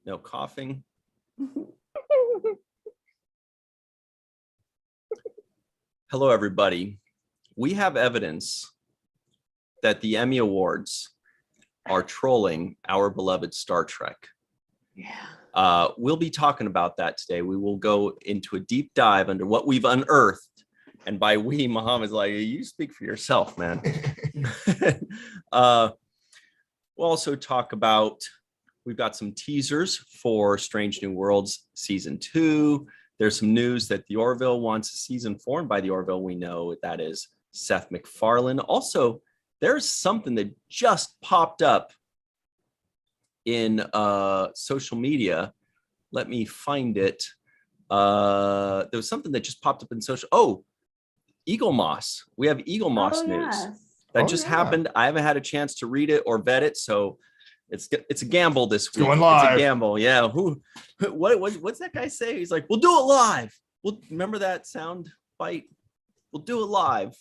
No coughing. Hello, everybody. We have evidence that the Emmy Awards are trolling our beloved Star Trek. Yeah. We'll be talking about that today. We will go into a deep dive into what we've unearthed. And by we, Muhammad's like, you speak for yourself, man. We'll also talk about, we've got some teasers for Strange New Worlds Season 2. There's some news that the Orville wants a Season 4. And by the Orville, we know that is Seth MacFarlane. Also, there's something that just popped up in social media. Let me find it. There was something that just popped up in social. Oh, Eagle Moss. We have Eagle Moss news that just happened. I haven't had a chance to read it or vet it, so it's a gamble this week. Going live. It's a gamble. Yeah. What's that guy say? He's like, we'll do it live. We'll remember that sound bite. We'll do it live.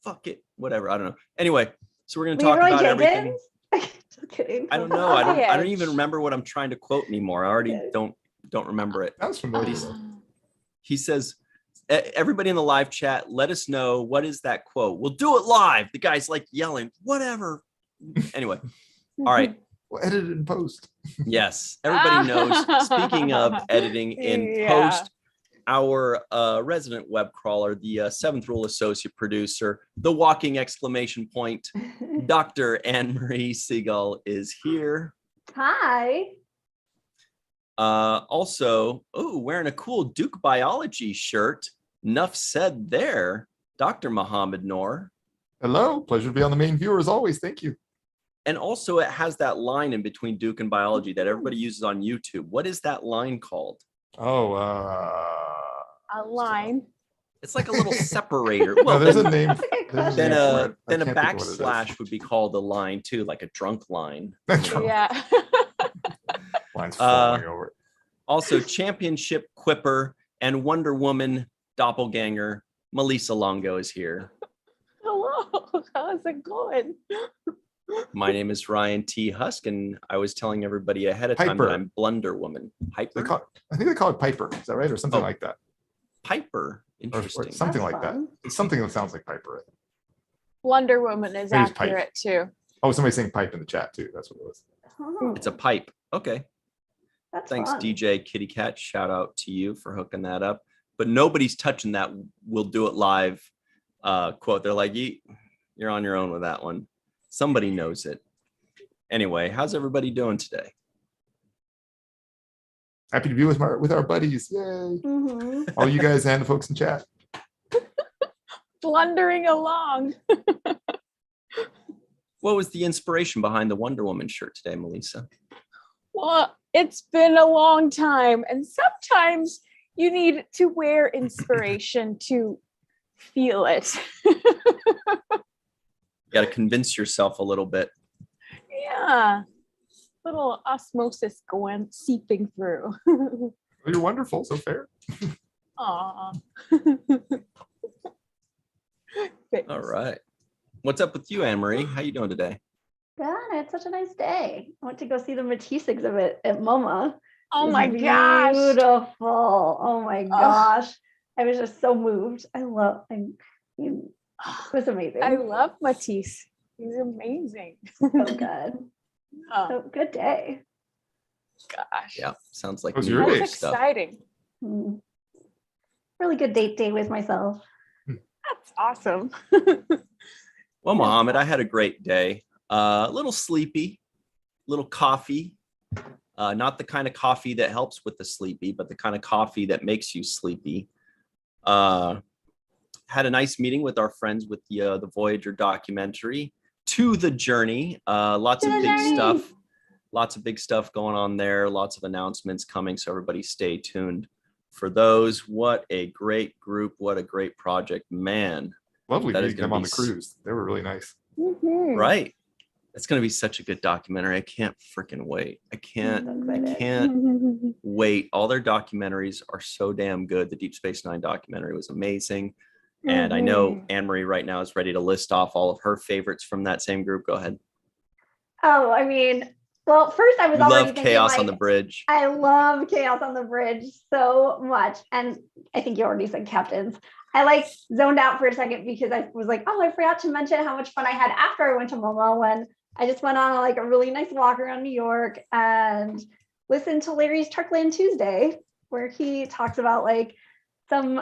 Fuck it. Whatever. I don't know. Anyway, so we're gonna talk about everything. Just kidding. I don't know. I don't even remember what I'm trying to quote anymore. I already don't remember it. That's familiar. He says, everybody in the live chat, let us know, what is that quote? We'll do it live. The guy's like yelling, whatever. Anyway, all right. We'll edit it in post. Yes, everybody knows. Speaking of editing in post, our resident web crawler, the seventh rule associate producer, the walking exclamation point, Dr. Anne-Marie Seagull is here. Hi. Also, wearing a cool Duke Biology shirt. Enough said there, Dr. Muhammad Noor. Hello, pleasure to be on the main viewer as always. Thank you. And also, it has that line in between Duke and Biology that everybody uses on YouTube. What is that line called? Oh, A line. It's like a little separator. Well, there's a name. Then a backslash would be called a line too, like a drunk line. Yeah. Line's falling over. Also, championship quipper and Wonder Woman doppelganger Melissa Longo is here. Hello. How's it going? My name is Ryan T. Husk, and I was telling everybody ahead of time that I'm Blunder Woman. Piper? I think they call it Piper. Is that right? Or something like that. Piper. Interesting. Or something like that. It's something that sounds like Piper. Wonder Woman is accurate too. Oh, somebody's saying pipe in the chat too. That's what it was. Oh, It's a pipe. Okay. Thanks, fun. DJ Kitty Cat. Shout out to you for hooking that up. But nobody's touching that "we'll do it live" quote. They're like, you're on your own with that one. Somebody knows it. Anyway, how's everybody doing today? Happy to be with our buddies. Yay. Mm-hmm. All you guys and the folks in chat. Blundering along. What was the inspiration behind the Wonder Woman shirt today, Melissa? Well, it's been a long time, and sometimes you need to wear inspiration to feel it. You got to convince yourself a little bit. Yeah. Little osmosis seeping through. Well, you're wonderful. So fair. Aw. All right. What's up with you, Anne-Marie? How you doing today? God, it's such a nice day. I went to go see the Matisse exhibit at MoMA. Oh my gosh. Beautiful. Oh my gosh. I was just so moved. It was amazing. I love Matisse. He's amazing. So good. Oh, So good day. gosh. Yeah, sounds like How's New your York day? That's stuff. exciting. Hmm. Really good date day with myself. That's awesome. Well, Mohammed, I had a great day. A little sleepy, little coffee. Not the kind of coffee that helps with the sleepy, but the kind of coffee that makes you sleepy. Had a nice meeting with our friends with the Voyager documentary, To the Journey. Lots of big stuff. Lots of big stuff going on there. Lots of announcements coming. So everybody stay tuned for those. What a great group. What a great project, man. Lovely That is meeting them gonna on be the cruise. They were really nice. Mhm. Right. It's going to be such a good documentary. I can't freaking wait. I can't wait. All their documentaries are so damn good. The Deep Space Nine documentary was amazing. And I know Anne-Marie right now is ready to list off all of her favorites from that same group. Go ahead. Oh, I mean, Well, first I was We already love thinking chaos like, on the bridge. I love chaos on the bridge so much. And I think you already said captains. I like zoned out for a second because I was like, oh, I forgot to mention how much fun I had after I went to MoMA when I just went on like a really nice walk around New York and listened to Larry's Truckland Tuesday, where he talks about like some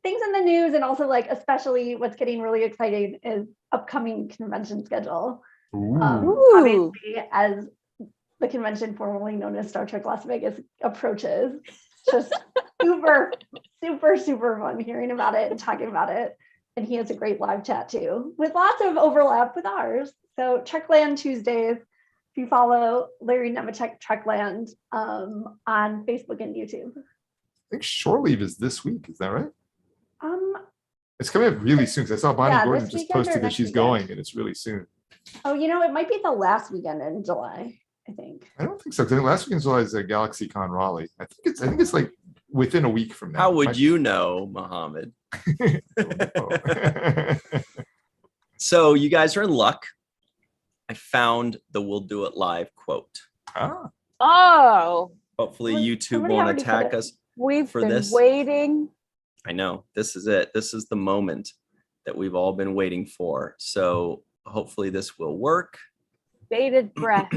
things in the news, and also like especially what's getting really exciting is upcoming convention schedule. Ooh. Obviously, as the convention formerly known as Star Trek Las Vegas approaches, just super, super, super fun hearing about it and talking about it. And he has a great live chat too, with lots of overlap with ours. So Trekland Tuesdays, if you follow Larry Nemechek Trekland on Facebook and YouTube. I think shore leave is this week. Is that right? Um, It's coming up really soon. 'Cause I saw Bonnie Yeah, Gordon this just weekend or posted that next she's weekend? going, and it's really soon. oh, you know, it might be the last weekend in July, I think. I don't think so. 'Cause I think last weekend's July is GalaxyCon Raleigh. I think it's like within a week from now. How would you know, Mohammed? So you guys are in luck. I found the "We'll do it live" quote. Ah, Oh, Hopefully Well, YouTube somebody won't already put attack it. us. we've For been this? waiting. I know this is it. This is the moment that we've all been waiting for. So hopefully this will work. Bated breath.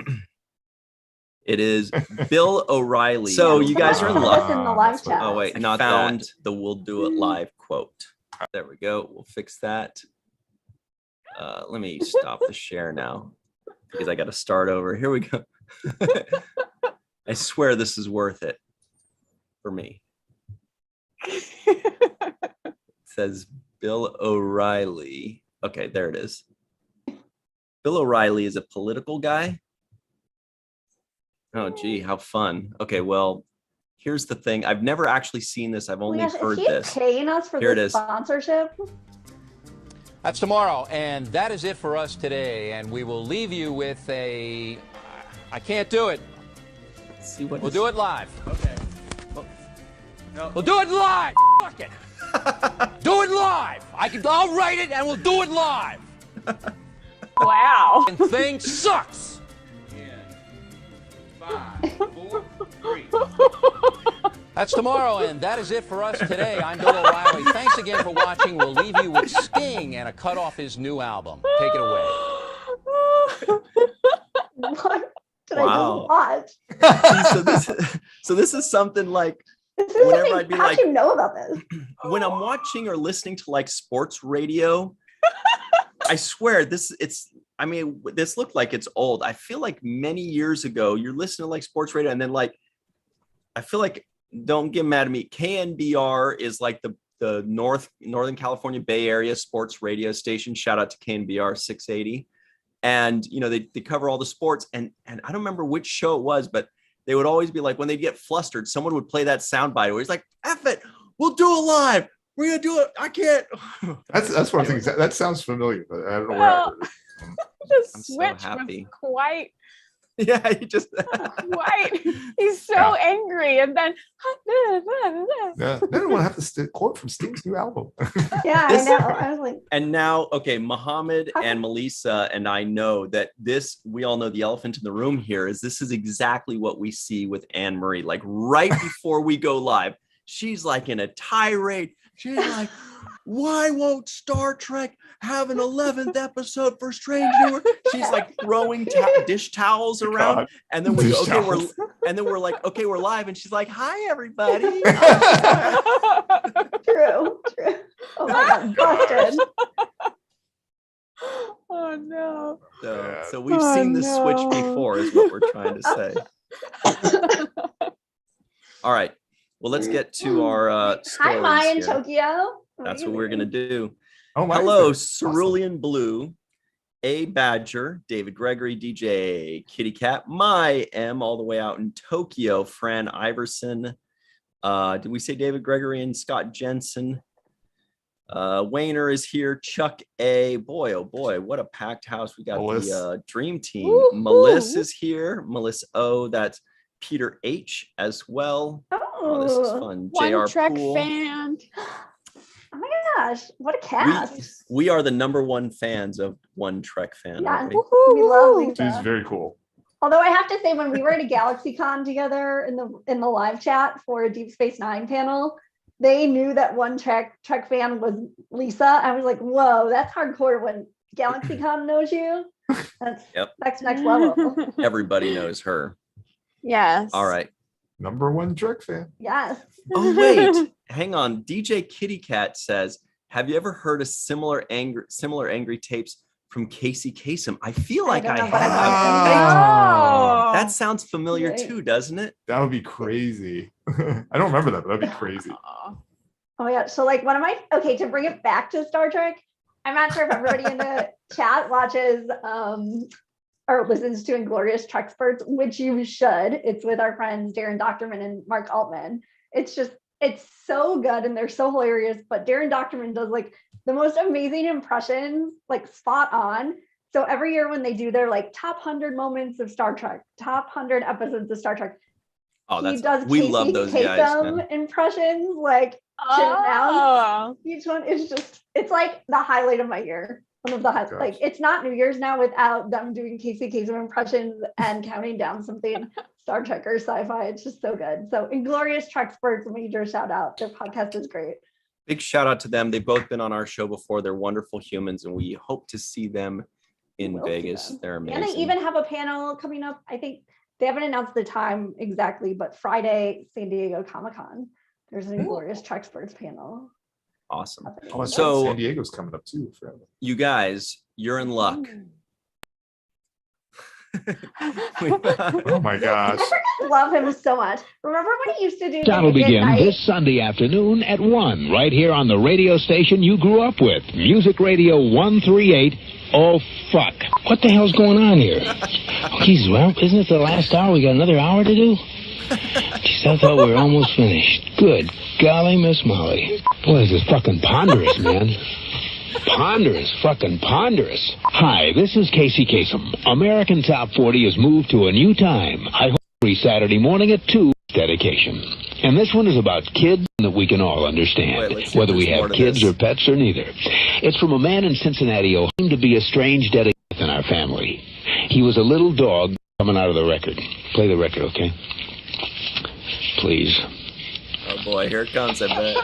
It is Bill O'Reilly. So you guys are in Put luck. us in the live That's what it chat. Oh wait, I not found the "We'll do it live" quote. There we go. We'll fix that. Let me stop the share now because I got to start over. Here we go. I swear this is worth it for me. It says Bill O'Reilly. Okay, there it is. Bill O'Reilly is a political guy. Oh, gee, how fun. Okay, well, here's the thing. I've never actually seen this. I've Oh my only gosh, heard is he this. paying us for Here it this is. sponsorship? That's tomorrow, and that is it for us today. And we will leave you with a. I can't do it. Let's see what We'll do it live. Okay. We'll do it live. Fuck it. Do it live. I'll write it, and we'll do it live. Wow. And thing sucks. Five, 4, 3. That's tomorrow, and that is it for us today. I'm Bill O'Reilly. Thanks again for watching. We'll leave you with Sting and a cut off his new album. Take it away. What did Wow. I just watch? so this is something like This is Whenever like, I'd be how'd like- you know about this? when I'm watching or listening to like sports radio. I swear this looked like it's old. I feel like many years ago you're listening to like sports radio, and then like I feel like, don't get mad at me, KNBR is like the Northern California Bay Area sports radio station. Shout out to KNBR 680. And you know, they cover all the sports, and I don't remember which show it was, but they would always be like, when they get flustered, someone would play that soundbite where he's like, F it, we'll do it live. We're gonna do it. I can't. that's what I'm thinking. That sounds familiar, but I don't know where. Well, the I'm so switch happy. was quite. Yeah, you just He's so Yeah. angry, and then Yeah, I don't want to have to quote from Sting's new album. Yeah, This- I know. I was like, And now, okay, Muhammad and Melissa and I know that we all know the elephant in the room here is this is exactly what we see with Anne Marie. Like right before we go live, she's like in a tirade. She's like, why won't Star Trek have an 11th episode for Strange New Worlds? She's like throwing dish towels around. God. And then we go, Dish okay, towels. we're like, okay, we're live. And she's like, hi, everybody. true. Oh my God, busted. oh no. So we've Oh, seen this switch no. before is what we're trying to say. All right. Well, let's get to our Hi, stories Maya in here. Tokyo. That's what we're gonna do. Oh my! Hello, Awesome. Cerulean Blue, A Badger, David Gregory, DJ Kitty Cat, my M all the way out in Tokyo, Fran Iverson. Did we say David Gregory and Scott Jensen? Wayner is here. Chuck A. Boy, oh boy, what a packed house. We got the dream team. Woo-hoo. Melissa's here. Melissa O. That's Peter H. as well. Oh, this is fun. One JR Trek Poole. fan. Oh my gosh, what a cast. We are the #1 fans of One Trek fan. Yeah. aren't we? We love these She's guys. very cool. Although I have to say, when we were at a GalaxyCon together in the live chat for a Deep Space Nine panel, they knew that one Trek fan was Lisa. I was like, whoa, that's hardcore when GalaxyCon knows you. That's next level. Everybody knows her. Yes. All right. Number one Trek fan. Yes. Oh, wait. Hang on. DJ Kitty Cat says, have you ever heard of similar angry tapes from Casey Kasem? I feel like I don't know, but have. Oh. That sounds familiar Right. too, doesn't it? That would be crazy. I don't remember that, but that'd be crazy. Aw. Oh my gosh. So like to bring it back to Star Trek, I'm not sure if everybody in the chat watches or listens to Inglorious Treksperts, which you should. It's with our friends Darren Doctorman and Mark Altman. It's so good and they're so hilarious. But Darren Doctorman does like the most amazing impressions, like spot on. So every year when they do their like top 100 moments of Star Trek, top 100 episodes of Star Trek, Oh, he does we Casey love those guys. Kasem Man. impressions like Oh. each one is it's like the highlight of my year. One of the Gosh. like it's not New Year's now without them doing Casey Kasem impressions and counting down something Star Trek or sci-fi. It's just so good. So Inglorious Treksperts, major shout out. Their podcast is great. Big shout out to them. They've both been on our show before. They're wonderful humans, and we hope to see them in We'll see Vegas. them. They're amazing. And they even have a panel coming up. I think they haven't announced the time exactly, but Friday, San Diego Comic-Con, there's an Inglorious Treksperts panel. Awesome. Oh, So- San Diego's coming up too. Forever. You guys, you're in luck. Oh my gosh. I love him so much. Remember when he used to do That'll the begin midnight- this Sunday afternoon at 1, right here on the radio station you grew up with, Music Radio 138. Oh, fuck. What the hell's going on here? Oh, geez, well, isn't it the last hour? We got another hour to do? Geez, I thought we were almost finished. Good golly, Miss Molly. Boy, this is fucking ponderous, man. Ponderous, fucking ponderous. Hi, this is Casey Kasem. American Top 40 has moved to a new time. I hope every Saturday morning at 2, dedication. And this one is about kids that we can all understand, Wait, let's see if whether we there's more have to kids this. or pets or neither. It's from a man in Cincinnati who seemed to be a strange dedication in our family. He was a little dog coming out of the record. Play the record, okay? Please. Oh boy, here it comes, I bet.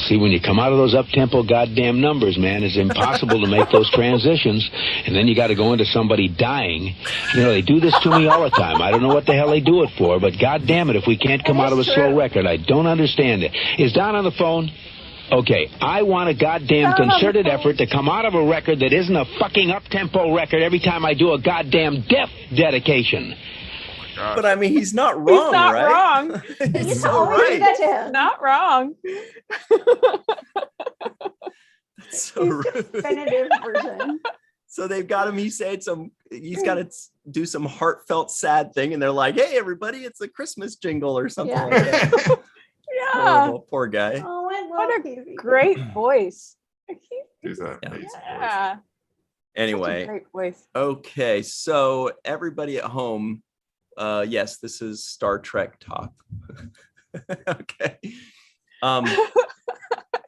See, when you come out of those up-tempo goddamn numbers, man, it's impossible to make those transitions. And then you got to go into somebody dying. You know, they do this to me all the time. I don't know what the hell they do it for, but goddamn it, if we can't come out of a slow record, I don't understand it. Is Don on the phone? Okay, I want a goddamn concerted effort to come out of a record that isn't a fucking up-tempo record every time I do a goddamn death dedication. But I mean, he's not wrong, He's not right? wrong. He's Oh, so we did right. that to him. Not wrong. That's so rude. Definitive version. So they've got him. He's got to do some heartfelt, sad thing, and they're like, "Hey, everybody, it's a Christmas jingle or something." Yeah. Like that. Yeah. Horrible, poor guy. Oh, I love What a Casey. great voice. He's an Yeah. amazing voice. Yeah. Such a Anyway, great voice. okay, so everybody at home, yes, this is Star Trek talk. Okay.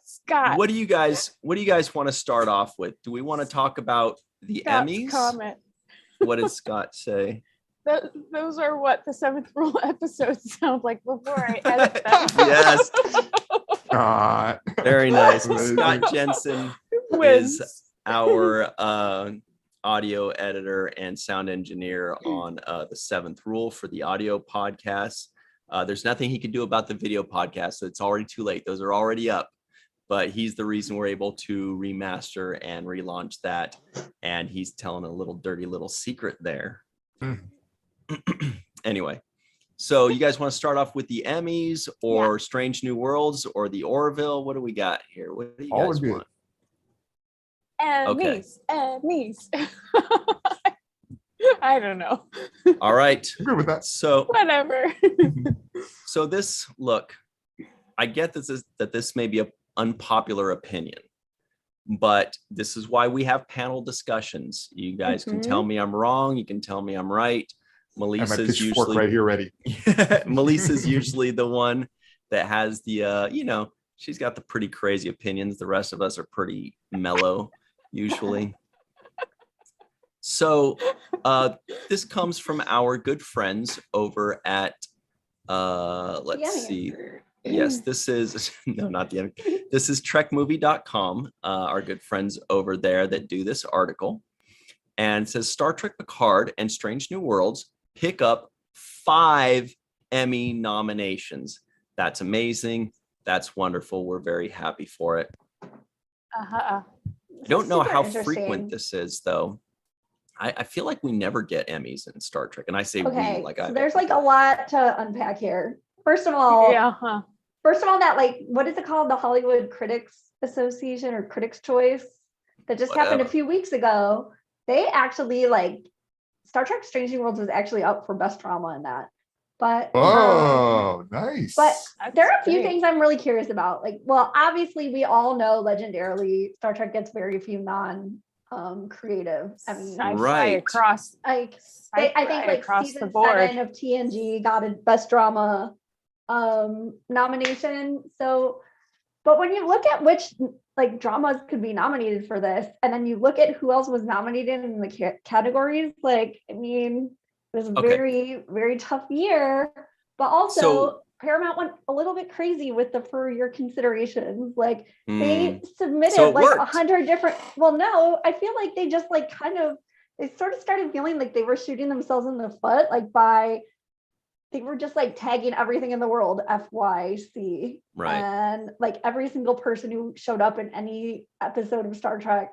Scott. What do you guys want to start off with? Do we want to talk about the Scott's Emmys? comment. What did Scott say? Those are what the Seventh Rule episodes sound like before I edit them. Yes, God. very nice. Amazing. Scott Jensen Wins. is our audio editor and sound engineer on the Seventh Rule for the audio podcast. There's nothing he can do about the video podcast. So it's already too late. Those are already up. But he's the reason we're able to remaster and relaunch that. And he's telling a little dirty little secret there. Anyway, so you guys want to start off with the Emmys or Strange New Worlds or the Orville? What do we got here? What do you All guys would be- want? Emmys. Emmys. I don't know. All right. I'm good with that. So Whatever. So this, look, I get that this may be an unpopular opinion, but this is why we have panel discussions. You guys can tell me I'm wrong. You can tell me I'm right. I have my Melissa's pitchfork usually right here ready. Melissa's usually the one that has the she's got the pretty crazy opinions. The rest of us are pretty mellow usually. So this comes from our good friends over at let's see. Yes, this is no, not the end. This is trekmovie.com, our good friends over there that do this article. And it says Star Trek Picard and Strange New Worlds pick up 5 Emmy nominations. That's amazing. That's wonderful. We're very happy for it. I don't know how frequent this is, though. I feel like we never get Emmys in Star Trek, and I say Okay, we like so there's like a lot to unpack here. First of all, that like, what is it called? The Hollywood Critics Association or Critics' Choice that just happened a few weeks ago. They actually like Star Trek Strange New Worlds was actually up for best drama in that. But nice. But there are a few things I'm really curious about. Like, well, obviously we all know legendarily Star Trek gets very few creative. I mean, right across like I think like across season the board 7 of TNG got a best drama nomination. So, but when you look at which like dramas could be nominated for this, and then you look at who else was nominated in the categories, like I mean, it was a very, very tough year. But also Paramount went a little bit crazy with the for your considerations. Like they submitted like 100 different. Well, no, I feel like they just like they sort of started feeling like they were shooting themselves in the foot, like they were just like tagging everything in the world FYC. Right. And like every single person who showed up in any episode of Star Trek,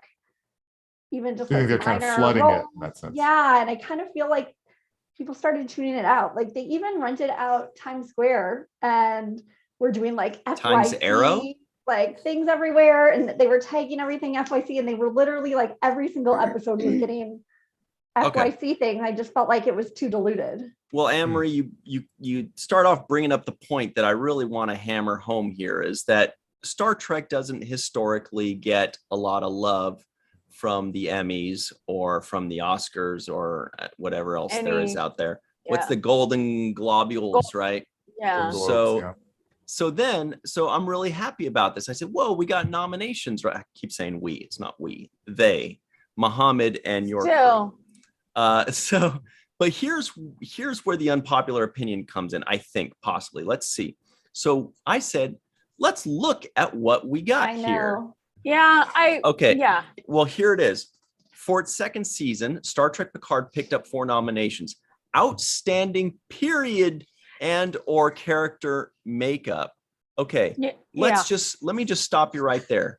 even just like they're kind of flooding it in that sense. Yeah, and I kind of feel like people started tuning it out. Like they even rented out Times Square and were doing like FYC, Times Arrow, like things everywhere, and they were tagging everything FYC, and they were literally like every single episode was getting FYC thing. I just felt like it was too diluted. Well, Anne-Marie, you start off bringing up the point that I really want to hammer home here is that Star Trek doesn't historically get a lot of love from the Emmys or from the Oscars or whatever else there is out there. What's the Golden Globules, right? Yeah. So I'm really happy about this. I said, whoa, we got nominations, right? I keep saying we, it's not we, they, Muhammad and your crew. But here's where the unpopular opinion comes in, I think, possibly. Let's see. So I said, let's look at what we got here. Yeah, Yeah. Well, here it is. For its second season, Star Trek Picard picked up 4 nominations. Outstanding period and or character makeup. Okay. Let me just stop you right there.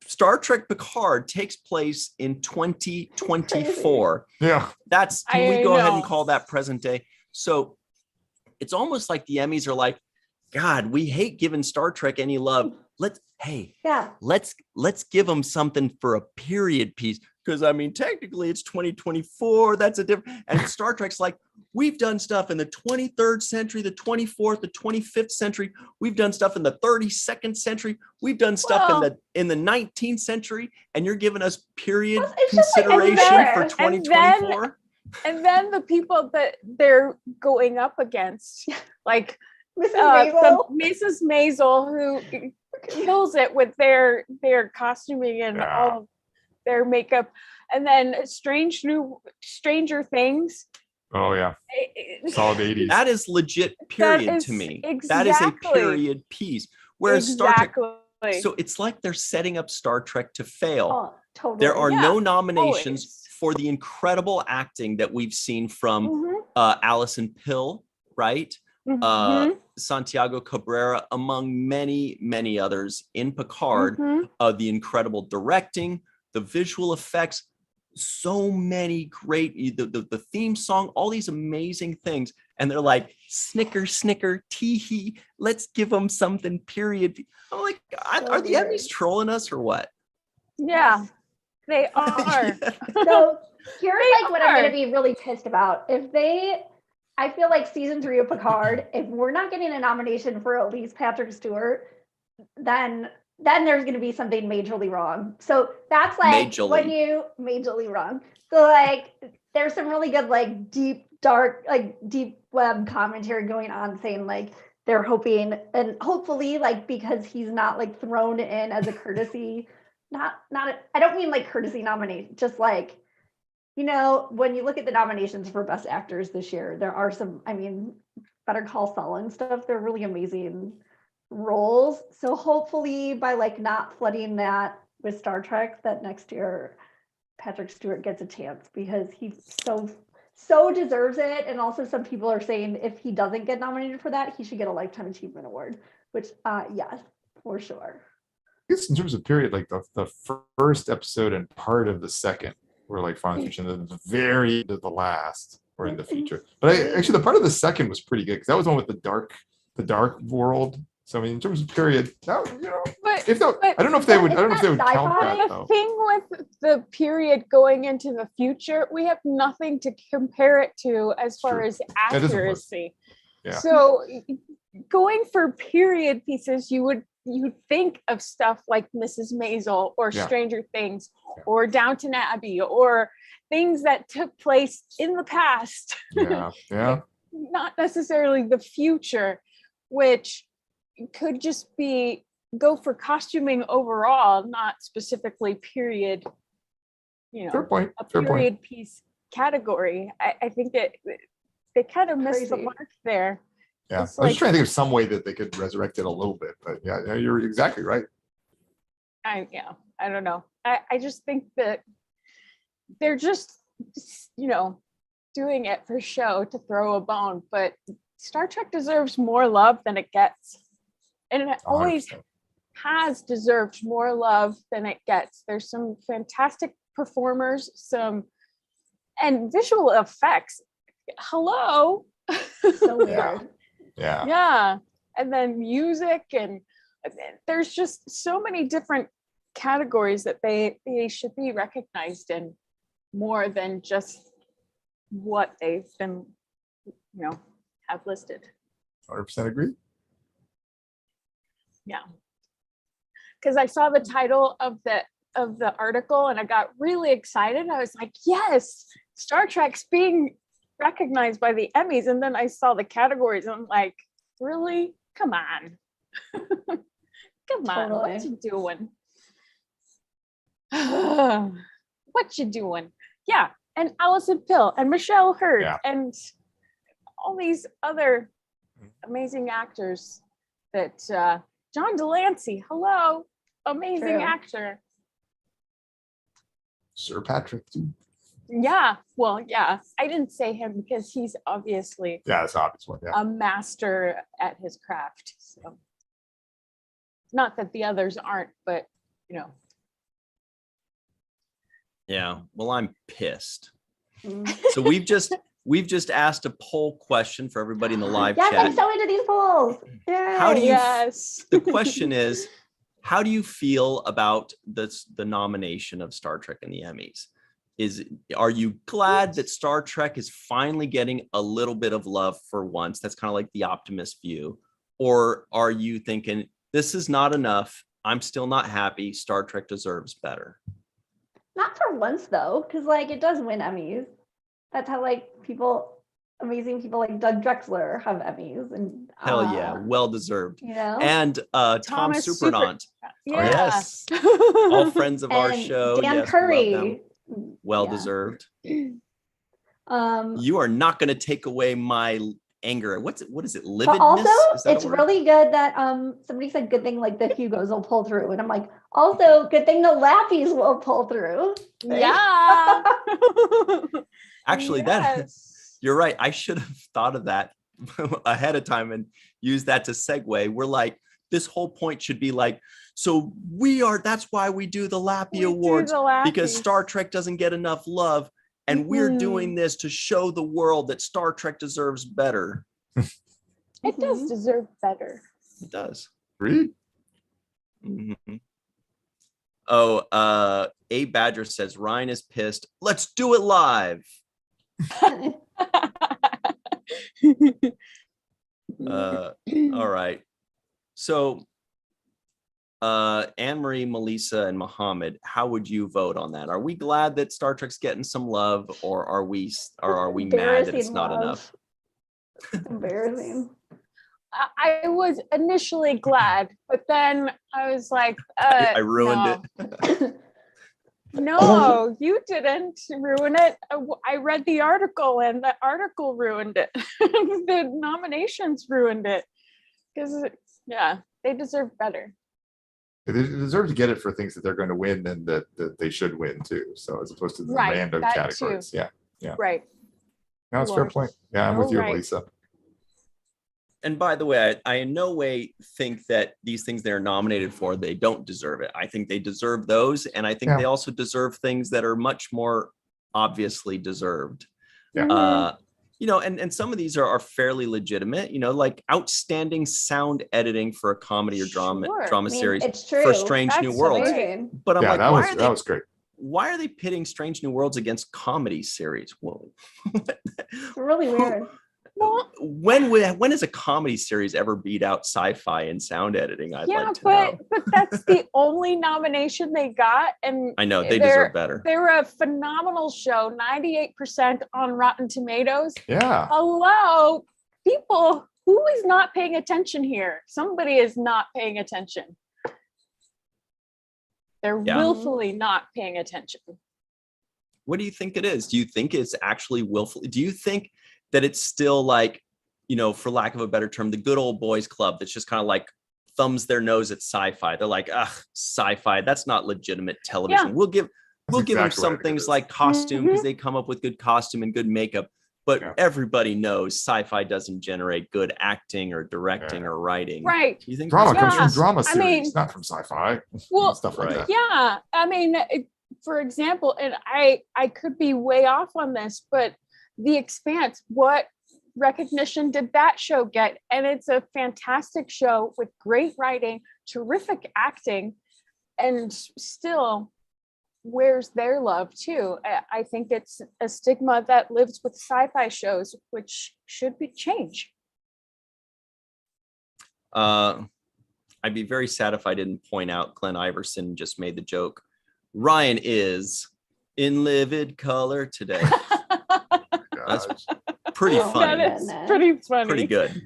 Star Trek Picard takes place in 2024. Yeah. Can we go ahead and call that present day? So it's almost like the Emmys are like, God, we hate giving Star Trek any love. Let's give them something for a period piece. Because I mean, technically it's 2024. That's a different, and Star Trek's like, we've done stuff in the 23rd century, the 24th, the 25th century. We've done stuff in the 32nd century. We've done stuff in the 19th century, and you're giving us period consideration for 2024. And then the people that they're going up against, like Mrs. Maisel, who kills it with their costuming and all of their makeup, and then Stranger Things. Oh yeah, solid 80s. That is legit period to me. That is a period piece. Whereas Star Trek, so it's like they're setting up Star Trek to fail. Oh, totally. There are no nominations for the incredible acting that we've seen from Alison Pill, right? Santiago Cabrera, among many, many others in Picard. The incredible directing, the visual effects, so many great, the theme song, all these amazing things. And they're like, snicker, snicker, tee-hee, let's give them something, period. I'm like, are the Emmys trolling us or what? Yeah, they are. So here's what I'm going to be really pissed about. I feel like season 3 of Picard, if we're not getting a nomination for at least Patrick Stewart, then there's going to be something majorly wrong. So that's like majorly wrong. So like there's some really good like deep web commentary going on saying like they're hoping and hopefully like because he's not like thrown in as a courtesy I don't mean like courtesy nomination, just like, you know, when you look at the nominations for best actors this year, there are some, I mean, Better Call Saul and stuff, they're really amazing roles. So hopefully by like not flooding that with Star Trek, that next year Patrick Stewart gets a chance, because he so deserves it. And also some people are saying if he doesn't get nominated for that, he should get a Lifetime Achievement Award, which yes, for sure. I guess in terms of period, like the first episode and part of the second were like fun fiction, the very end of the last or in the future. But actually the part of the second was pretty good, because that was one with the dark world. So I mean, in terms of period, that, you know, I don't know if they would count that though. The thing with the period going into the future, we have nothing to compare it to as far as accuracy. Yeah. So going for period pieces, you'd think of stuff like Mrs. Maisel or Stranger Things or Downton Abbey or things that took place in the past. Yeah. Not necessarily the future, which could just go for costuming overall, not specifically period, you know, Fair point. a period piece category. I think that they kind of missed the mark there. Yeah, I was just trying to think of some way that they could resurrect it a little bit, but yeah, you're exactly right. I don't know. I just think that they're just, you know, doing it for show to throw a bone, but Star Trek deserves more love than it gets. And it always 100%. has deserved more love than it gets. There's some fantastic performers, and visual effects. Hello. So weird. Yeah. And then music, and there's just so many different categories that they should be recognized in more than just what they've been, you know, have listed. 100% agree. Yeah. Because I saw the title of the article and I got really excited. I was like, yes, Star Trek's being recognized by the Emmys. And then I saw the categories and I'm like, really? Come on. Come on. Totally. What you doing? What you doing? Yeah. And Allison Pill and Michelle Hurd and all these other amazing actors that John Delancey, hello, amazing actor. Sir Patrick too. Yeah, well, yeah, I didn't say him because he's obviously it's obvious one. a master at his craft. So, not that the others aren't, but you know. Yeah, well, I'm pissed. So we've just asked a poll question for everybody in the live chat. I'm so into these polls. Yay. How do you? The question is, how do you feel about the nomination of Star Trek in the Emmys? Are you glad that Star Trek is finally getting a little bit of love for once? That's kind of like the optimist view. Or are you thinking this is not enough? I'm still not happy. Star Trek deserves better. Not for once though, because like it does win Emmys. That's how like amazing people like Doug Drexler have Emmys, and hell yeah, well deserved. You know, and Tom Supernant. Yeah. Yes, all friends of our show. Dan Curry, well deserved. You are not going to take away my anger. What is it? Lividness? But also, it's really good that somebody said good thing like the Hugos will pull through, and I'm like, also good thing the Lappies will pull through. Yeah. Actually, you're right. I should have thought of that ahead of time and used that to segue. We're like, this whole point should be like, so that's why we do the LLAPy Awards, because Star Trek doesn't get enough love. And we're doing this to show the world that Star Trek deserves better. It does deserve better. It does. Really? Mm-hmm. Oh, A Badger says, Ryan is pissed. Let's do it live. All right. So Anne-Marie, Melissa, and Mohammed, how would you vote on that? Are we glad that Star Trek's getting some love, or are we mad that it's not enough? Embarrassing. I was initially glad, but then I was like, I ruined it. No, you didn't ruin it. I read the article and the article ruined it. The nominations ruined it. Because, yeah, they deserve better. They deserve to get it for things that they're going to win and that they should win too. So as opposed to the random categories. Too. Yeah. Right. No, it's a fair point. Yeah, I'm with you, Lisa. And by the way, I in no way think that these things they're nominated for, they don't deserve it. I think they deserve those. And I think they also deserve things that are much more obviously deserved. Yeah. You know, and some of these are fairly legitimate, you know, like outstanding sound editing for a comedy or drama series for Strange New Worlds. Amazing. But I'm like, that was great. Why are they pitting Strange New Worlds against comedy series? Whoa. It's really weird. When has a comedy series ever beat out sci-fi in sound editing? I'd like to know. But that's the only nomination they got, and I know they deserve better. They're a phenomenal show, 98% on Rotten Tomatoes. Yeah. Hello, people. Who is not paying attention here? Somebody is not paying attention. They're willfully not paying attention. What do you think it is? Do you think it's actually willfully? Do you think that it's still like, you know, for lack of a better term, the good old boys club that's just kind of like thumbs their nose at sci-fi? They're like, sci-fi, that's not legitimate television. Yeah. We'll give them some things like costume because they come up with good costume and good makeup. But everybody knows sci-fi doesn't generate good acting or directing or writing. Right. You think drama comes from drama series, not from sci-fi. Well, stuff like that. Yeah. I mean, for example, and I could be way off on this, but The Expanse, what recognition did that show get? And it's a fantastic show with great writing, terrific acting, and still, where's their love too? I think it's a stigma that lives with sci-fi shows, which should be changed. I'd be very sad if I didn't point out Glenn Iverson just made the joke. Ryan is in livid color today. That's pretty funny. That is pretty funny. Pretty good.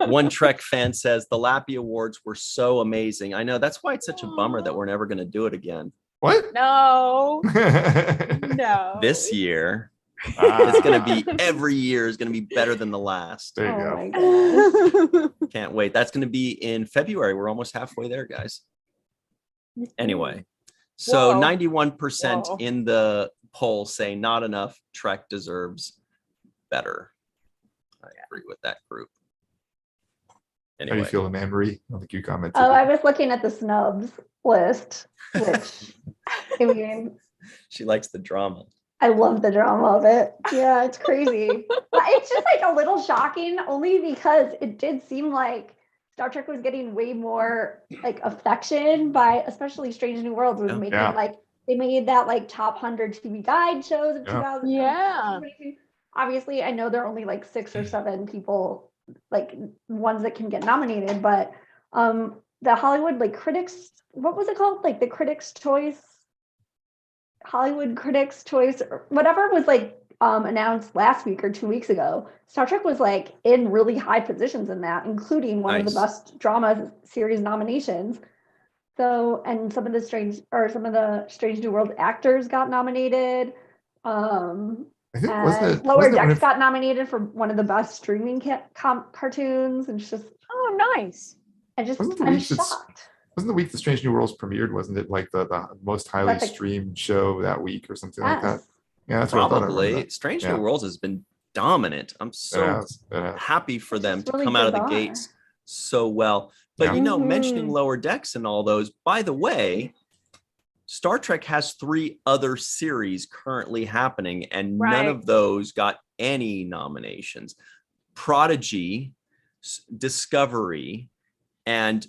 One Trek fan says the LLAPy Awards were so amazing. I know, that's why it's such a bummer that we're never going to do it again. What? No. No. This year, it's going to be, every year is going to be better than the last. There you go. Can't wait. That's going to be in February. We're almost halfway there, guys. Anyway, so 91% in the poll say not enough. Trek deserves better. I agree with that group. Anyway. How do you feel, Anne-Marie? I don't think you commented. Oh, I was looking at the snubs list, which I mean, she likes the drama. I love the drama of it. Yeah, it's crazy. It's just like a little shocking, only because it did seem like Star Trek was getting way more like affection by, especially Strange New Worlds was making like, they made that like top 100 TV guide shows of 2000. Yeah. Obviously, I know there are only like 6 or 7 people, like ones that can get nominated, but the Hollywood like critics, what was it called? Like the Critics' Choice, Hollywood Critics' Choice, or whatever was like announced last week or 2 weeks ago. Star Trek was like in really high positions in that, including one of the best drama series nominations. So, and some of the Strange New World actors got nominated. I think Lower Decks got nominated for one of the best streaming cartoons, and it's just nice. I'm shocked. Wasn't the week the Strange New Worlds premiered? Wasn't it like the most highly streamed show that week or something like that? Yeah, that's probably. Strange New Worlds has been dominant. I'm so happy for them to come out of the gates so well. But you know, mentioning Lower Decks and all those, by the way, Star Trek has 3 other series currently happening, and none of those got any nominations. Prodigy, Discovery, and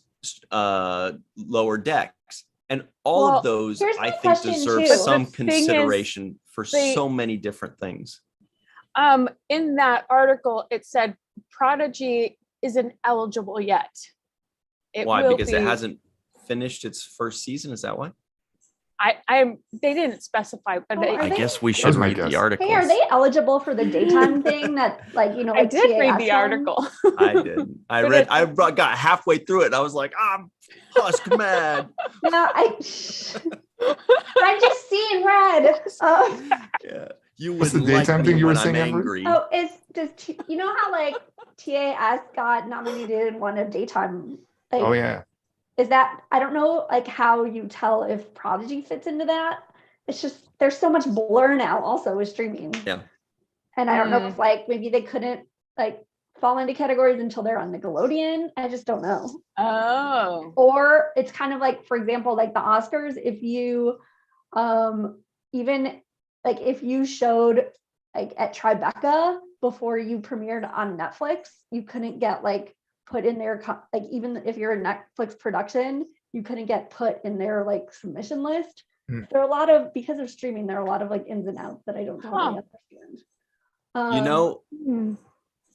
Lower Decks. And all of those, I think, deserve some consideration for so many different things. In that article, it said Prodigy isn't eligible yet. Why? Because it hasn't finished its first season? Is that why? they didn't specify, but I guess we That should was my read guess. the article. Hey, are they eligible for the daytime thing that like, I like did read TAS the one? article. I did. Got halfway through it and I was like, I'm Husk mad. No, I'm just seeing red. Yeah. You What's the wouldn't like daytime me thing you were when I'm saying, Amber? angry. Oh, you know how like TAS got nominated in one of daytime? Like, Oh yeah. is that, I don't know like how you tell if Prodigy fits into that. It's just there's so much blur now also with streaming. Yeah. And I don't know if like maybe they couldn't like fall into categories until they're on Nickelodeon. I just don't know. Oh. Or it's kind of like, for example, like the Oscars, if you even like if you showed like at Tribeca before you premiered on Netflix, you couldn't get like put in their like even if you're a Netflix production, you couldn't get put in their like submission list. There are a lot of, because of streaming, there are a lot of like ins and outs that I don't totally understand. You know,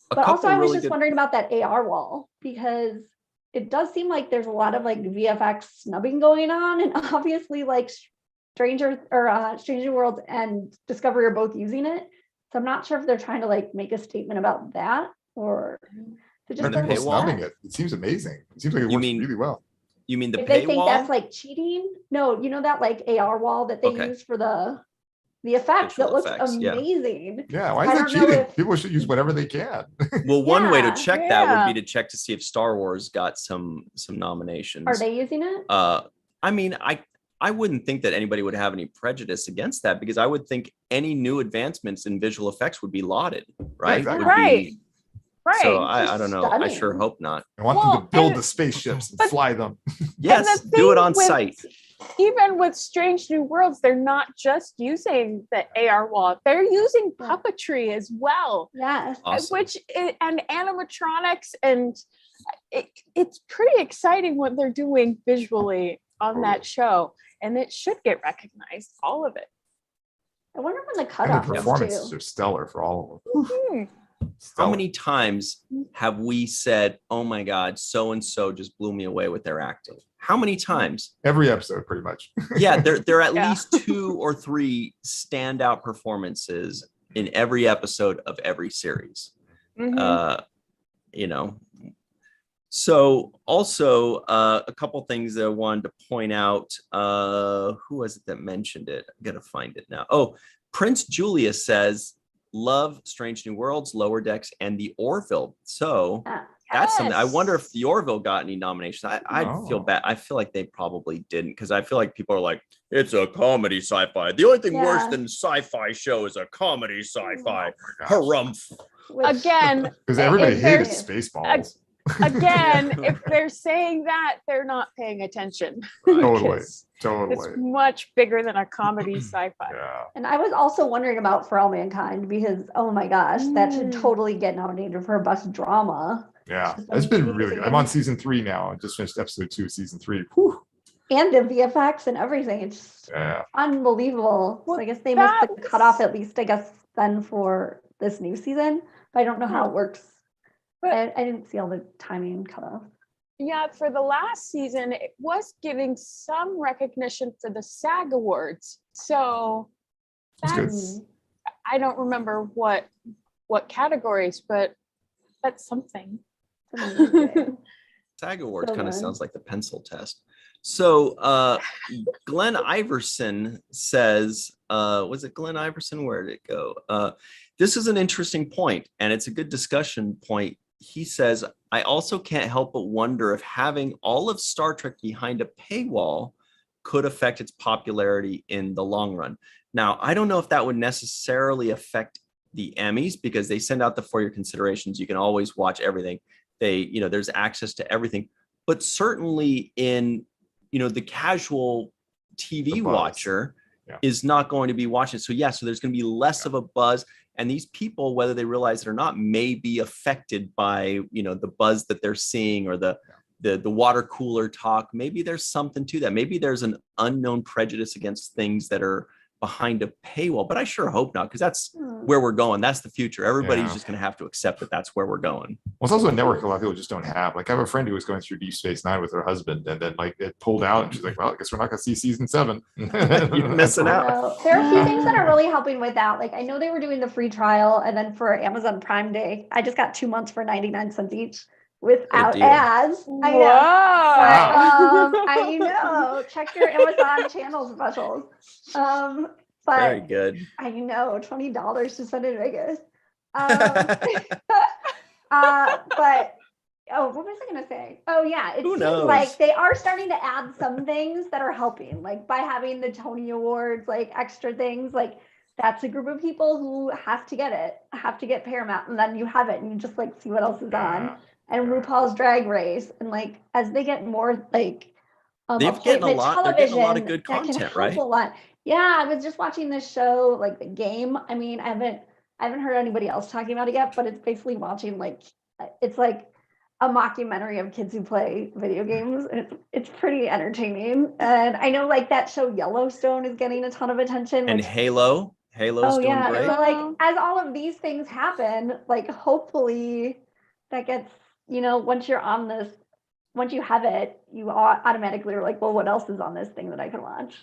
but also I was just wondering about that AR wall, because it does seem like there's a lot of like VFX snubbing going on, and obviously like Stranger Worlds and Discovery are both using it. So I'm not sure if they're trying to like make a statement about that or to just People snubbing it. It seems amazing. It seems like it works really well. You mean the if they think paywall? that's like cheating? No, you know that like AR wall that they use for the effects that looks amazing. Yeah, why is that cheating? People should use whatever they can. Well, one way to check that would be to check to see if Star Wars got some nominations. Are they using it? I mean, I wouldn't think that anybody would have any prejudice against that, because I would think any new advancements in visual effects would be lauded, right? Yeah, exactly. Right. So I don't know. I sure hope not. I want them to build the spaceships and fly them. Yes, do it on site. Even with Strange New Worlds, they're not just using the AR wall; they're using puppetry as well. Yes, awesome. And animatronics, and it's pretty exciting what they're doing visually on that show, and it should get recognized. All of it. I wonder when the cutoff the performances are stellar for all of them. How many times have we said, "Oh my God, so and so just blew me away with their acting"? How many times? Every episode, pretty much. Yeah, there are at least 2 or 3 standout performances in every episode of every series. You know. So also a couple things that I wanted to point out. Who was it that mentioned it? I'm gonna find it now. Oh, Prince Julius says, love Strange New Worlds, Lower Decks, and the Orville. So that's something. I wonder if the Orville got any nominations. I feel bad. I feel like they probably didn't, because I feel like people are like, it's a comedy sci-fi. The only thing worse than sci-fi show is a comedy sci-fi. Harumph. Again, because everybody hated Spaceballs. Again, if they're saying that, they're not paying attention. Totally. It's much bigger than a comedy sci-fi. Yeah. And I was also wondering about For All Mankind, because oh my gosh, that should totally get nominated for best drama. Yeah, it's been really good. I'm on season 3 now. I just finished episode 2 of season 3. Whew. And the VFX and everything. It's unbelievable. So I guess they missed the cutoff, at least I guess then for this new season. But I don't know how it works. But I didn't see all the timing cutoff. Yeah, for the last season, it was giving some recognition for the SAG Awards. So that's I don't remember what categories, but that's something. SAG Awards kind of sounds like the pencil test. So Glenn Iverson says, was it Glenn Iverson? Where did it go? This is an interesting point, and it's a good discussion point. He says, I also can't help but wonder if having all of Star Trek behind a paywall could affect its popularity in the long run. Now, I don't know if that would necessarily affect the Emmys, because they send out the for your considerations. You can always watch everything. There's access to everything. But certainly in, the casual TV watcher is not going to be watching. So so there's going to be less of a buzz. And these people, whether they realize it or not, may be affected by, the buzz that they're seeing, or the water cooler talk. Maybe there's something to that. Maybe there's an unknown prejudice against things that are behind a paywall, but I sure hope not, because that's where we're going. That's the future. Everybody's Yeah. just going to have to accept that that's where we're going. Well, it's also a network a lot of people just don't have. Like I have a friend who was going through Deep Space Nine with her husband, and then like it pulled out, and she's like, "Well, I guess we're not going to see season 7." You're missing out. No, there are a few things that are really helping with that. Like I know they were doing the free trial, and then for Amazon Prime Day, I just got 2 months for 99 cents each without deal. ads. I know. Wow. I know. Check your Amazon channel specials. Very But good. I know $20 to send in Vegas. But what was I gonna say? Oh yeah, it Who seems knows? like they are starting to add some things that are helping, like by having the Tony Awards, like extra things, like that's a group of people who have to get Paramount, and then you have it, and you just like see what else is on, and RuPaul's Drag Race, and like as they get more like They're getting a lot of television, good that can content, help right? a lot. Yeah, I was just watching this show, like The Game. I mean, I haven't heard anybody else talking about it yet, but it's basically watching like it's like a mockumentary of kids who play video games, and it's pretty entertaining. And I know like that show Yellowstone is getting a ton of attention. And Halo's doing great. So like as all of these things happen, like hopefully that gets, once you have it, you automatically are like, well, what else is on this thing that I can watch?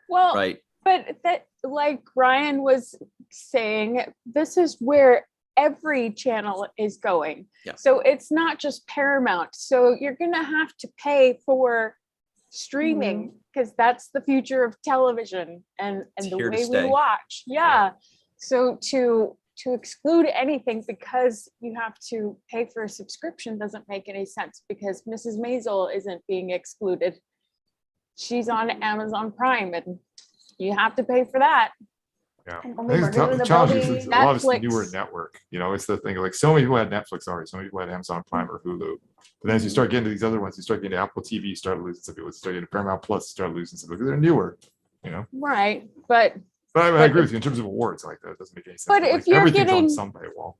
Well, Right. but that, like Ryan was saying, this is where every channel is going. Yeah. So it's not just Paramount. So you're going to have to pay for streaming because that's the future of television and the here to way stay. we watch. Yeah. So to exclude anything because you have to pay for a subscription doesn't make any sense, because Mrs. Maisel isn't being excluded. She's on Amazon Prime and you have to pay for that. Yeah, And I only think murders in the the challenge building. is a lot of Netflix. newer network. It's the thing. Like so many people had Netflix already. So many people had Amazon Prime or Hulu. But then as you start getting to these other ones, you start getting to Apple TV, you start losing some people. You start getting to Paramount Plus, you start losing some people because they're newer. Right. But I agree with you in terms of awards like that. It doesn't make any sense. But if like, you're everything's getting- on some paywall.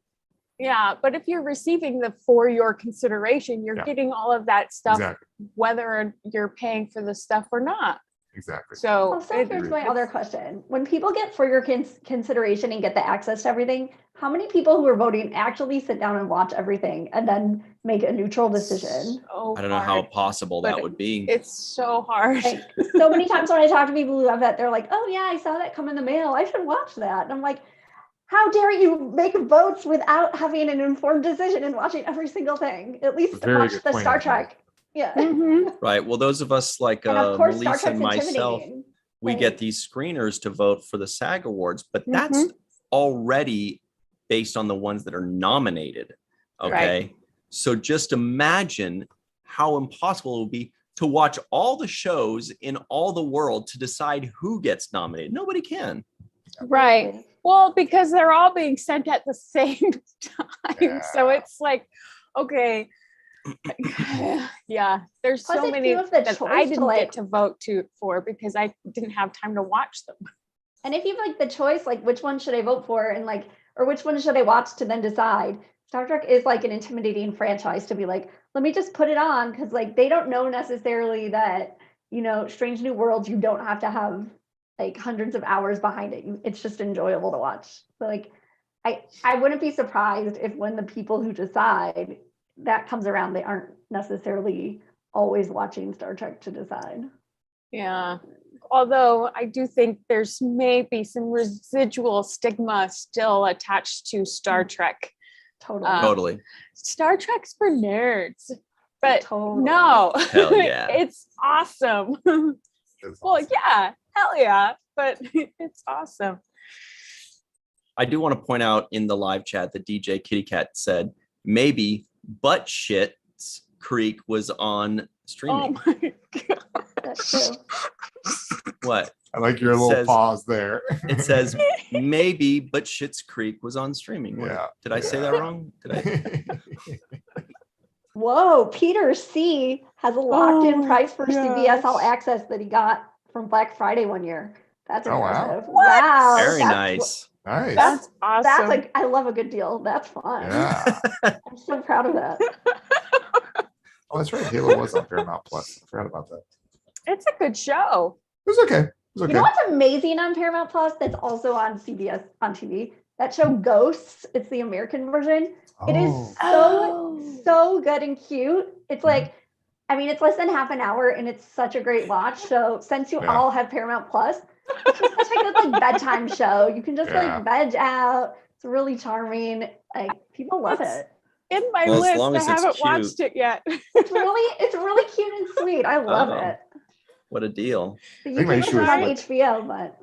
yeah, but if you're receiving the for your consideration, you're Yeah. getting all of that stuff, Exactly. whether you're paying for the stuff or not. Exactly. So, Also, here's my other question. When people get for your consideration and get the access to everything, how many people who are voting actually sit down and watch everything and then make a neutral decision? so I don't know how hard. possible But that would be. It's so hard. Like, so many times when I talk to people who have that, they're like, oh yeah, I saw that come in the mail. I should watch that. And I'm like, how dare you make votes without having an informed decision and watching every single thing? At least Very watch good the point, Star Emily. Trek. Yeah. Mhm. Right. Well, those of us like And of course, Star Melissa and Trek's myself, intimidating. we Like- get these screeners to vote for the SAG Awards, but that's already based on the ones that are nominated. Okay. So just imagine how impossible it would be to watch all the shows in all the world to decide who gets nominated. Nobody can. Right. Well, because they're all being sent at the same time. So it's like, okay. Yeah, there's Plus, so if many you have the that I choice to, didn't like- get to vote for because I didn't have time to watch them. And if you have like the choice, like which one should I vote for, and like, or which one should I watch to then decide? Star Trek is like an intimidating franchise to be like, let me just put it on, because like they don't know necessarily that, Strange New Worlds, you don't have to have like hundreds of hours behind it. It's just enjoyable to watch. So like, I wouldn't be surprised if when the people who decide that comes around, they aren't necessarily always watching Star Trek to decide. Yeah. Although I do think there's maybe some residual stigma still attached to Star Trek. Totally. Totally. Star Trek's for nerds. But Totally. no, Hell yeah. it's awesome. It's Well, awesome. yeah, hell yeah, but it's awesome. I do want to point out in the live chat that DJ Kitty Cat said maybe Butt Shit's Creek was on Oh streaming. my god. That's true. What? I like your little says- pause there. It says maybe But Shit's Creek was on streaming. What- Yeah. Did I say that wrong? Did I? Whoa, Peter C has a locked-in Oh, price for CBS All gosh. Access that he got from Black Friday one year. That's Oh, wow. impressive. Wow. Very that's- nice. Nice. That's awesome. That's like, I love a good deal. That's fun. Yeah. I'm so proud of that. Oh, that's right. Halo was on Paramount Plus. I forgot about that. It's a good show. It was okay. was okay. You know what's amazing on Paramount Plus that's also on CBS on TV? That show Ghosts. It's the American version. It is so good and cute. It's like, I mean, it's less than half an hour and it's such a great watch. So since you all have Paramount Plus, it's just such a good like bedtime show. You can just like veg out. It's really charming. Like people love it. In my list, I haven't watched it yet. It's really cute and sweet. I love it. What a deal. So you can watch it on HBO, but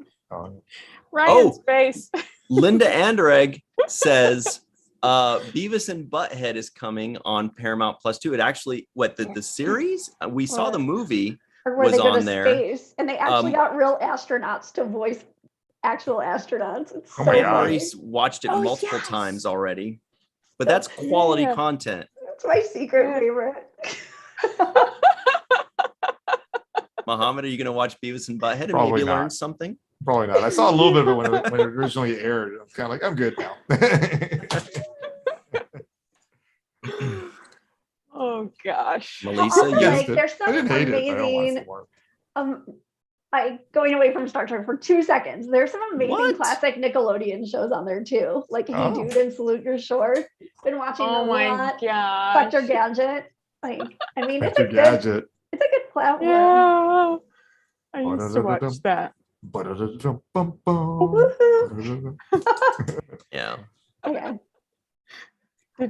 Ryan's face. Linda Anderegg says Beavis and Butthead is coming on Paramount Plus too. It actually, the series? We saw the movie where they was go on to there. Space, and they actually got real astronauts to voice actual astronauts. It's so I've funny. already watched it multiple times already. But that's quality content. That's my secret favorite. Muhammad, are you going to watch Beavis and Butthead and Probably maybe not. learn something? Probably not. I saw a little bit of it when it originally aired. I was kind of like, I'm good now. Oh gosh. Melissa, Also, you like, there's some I didn't hate amazing. it. I don't want Like going away from Star Trek for 2 seconds. There's some amazing classic Nickelodeon shows on there too, like Hey Dude and Salute Your Shore. Been watching them a lot. Gosh. Dr. Gadget. Like, I mean, Dr. Gadget. It's a good platform. Yeah. I used to watch that. Yeah. Okay. We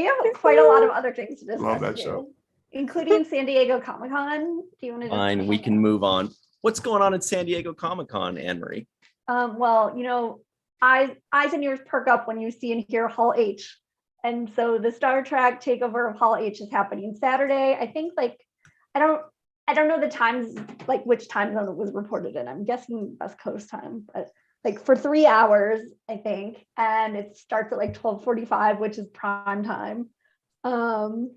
have quite a lot of other things to discuss. Love that too, show. including San Diego Comic-Con. Do you want to Fine, we can move on. What's going on at San Diego Comic-Con, Anne-Marie? Well, you know, eyes and ears perk up when you see and hear Hall H. And so the Star Trek takeover of Hall H is happening Saturday. I think like I don't know the times, like which time zone it was reported in. I'm guessing West Coast time, but like for 3 hours, I think. And it starts at like 12:45, which is prime time. And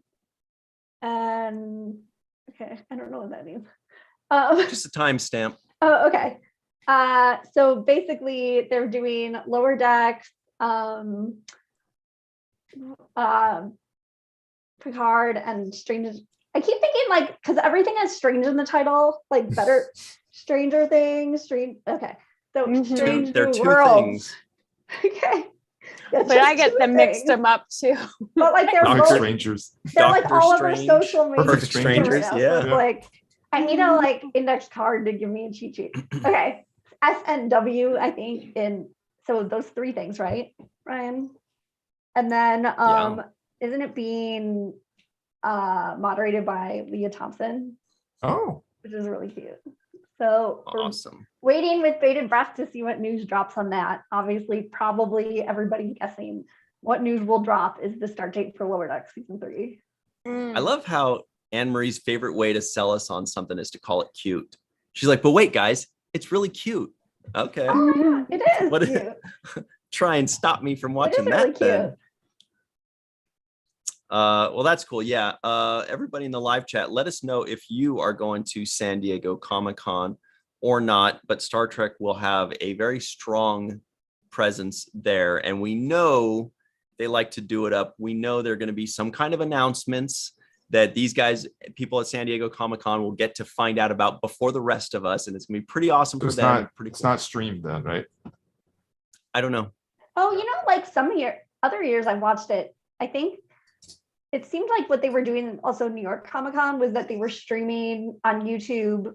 okay, I don't know what that means. Just a timestamp. Oh, okay. So basically they're doing Lower Decks, Picard, and Strange. I keep thinking like, because everything has Strange in the title, like better Stranger Things, Strange. Okay. So Strange There are New two Worlds. things. Okay. But I get them mixed them up too. But like they're Doctor both Strangers. they're like Doctor all over Strange, social media. Perfect Strangers, right now. yeah. So it's like I need a like index card to give me a cheat sheet. Okay. SNW, I think, in so those 3 things, right, Ryan? And then isn't it being moderated by Leah Thompson? Oh. Which is really cute. So Awesome. we're waiting with bated breath to see what news drops on that. Obviously, probably everybody's guessing what news will drop is the start date for Lower Decks season 3. I love how Anne-Marie's favorite way to sell us on something is to call it cute. She's like, but wait, guys, it's really cute. Okay. Oh, yeah, it is. What Cute. Try and stop me from watching It is that really then. cute. Well, that's cool. Yeah. Everybody in the live chat, let us know if you are going to San Diego Comic-Con or not, but Star Trek will have a very strong presence there. And we know they like to do it up. We know there are going to be some kind of announcements that these guys, people at San Diego Comic-Con, will get to find out about before the rest of us. And it's going to be pretty awesome for them. It's not streamed then, right? I don't know. Oh, you know, like some other years I've watched it. I think it seemed like what they were doing also New York Comic-Con was that they were streaming on YouTube.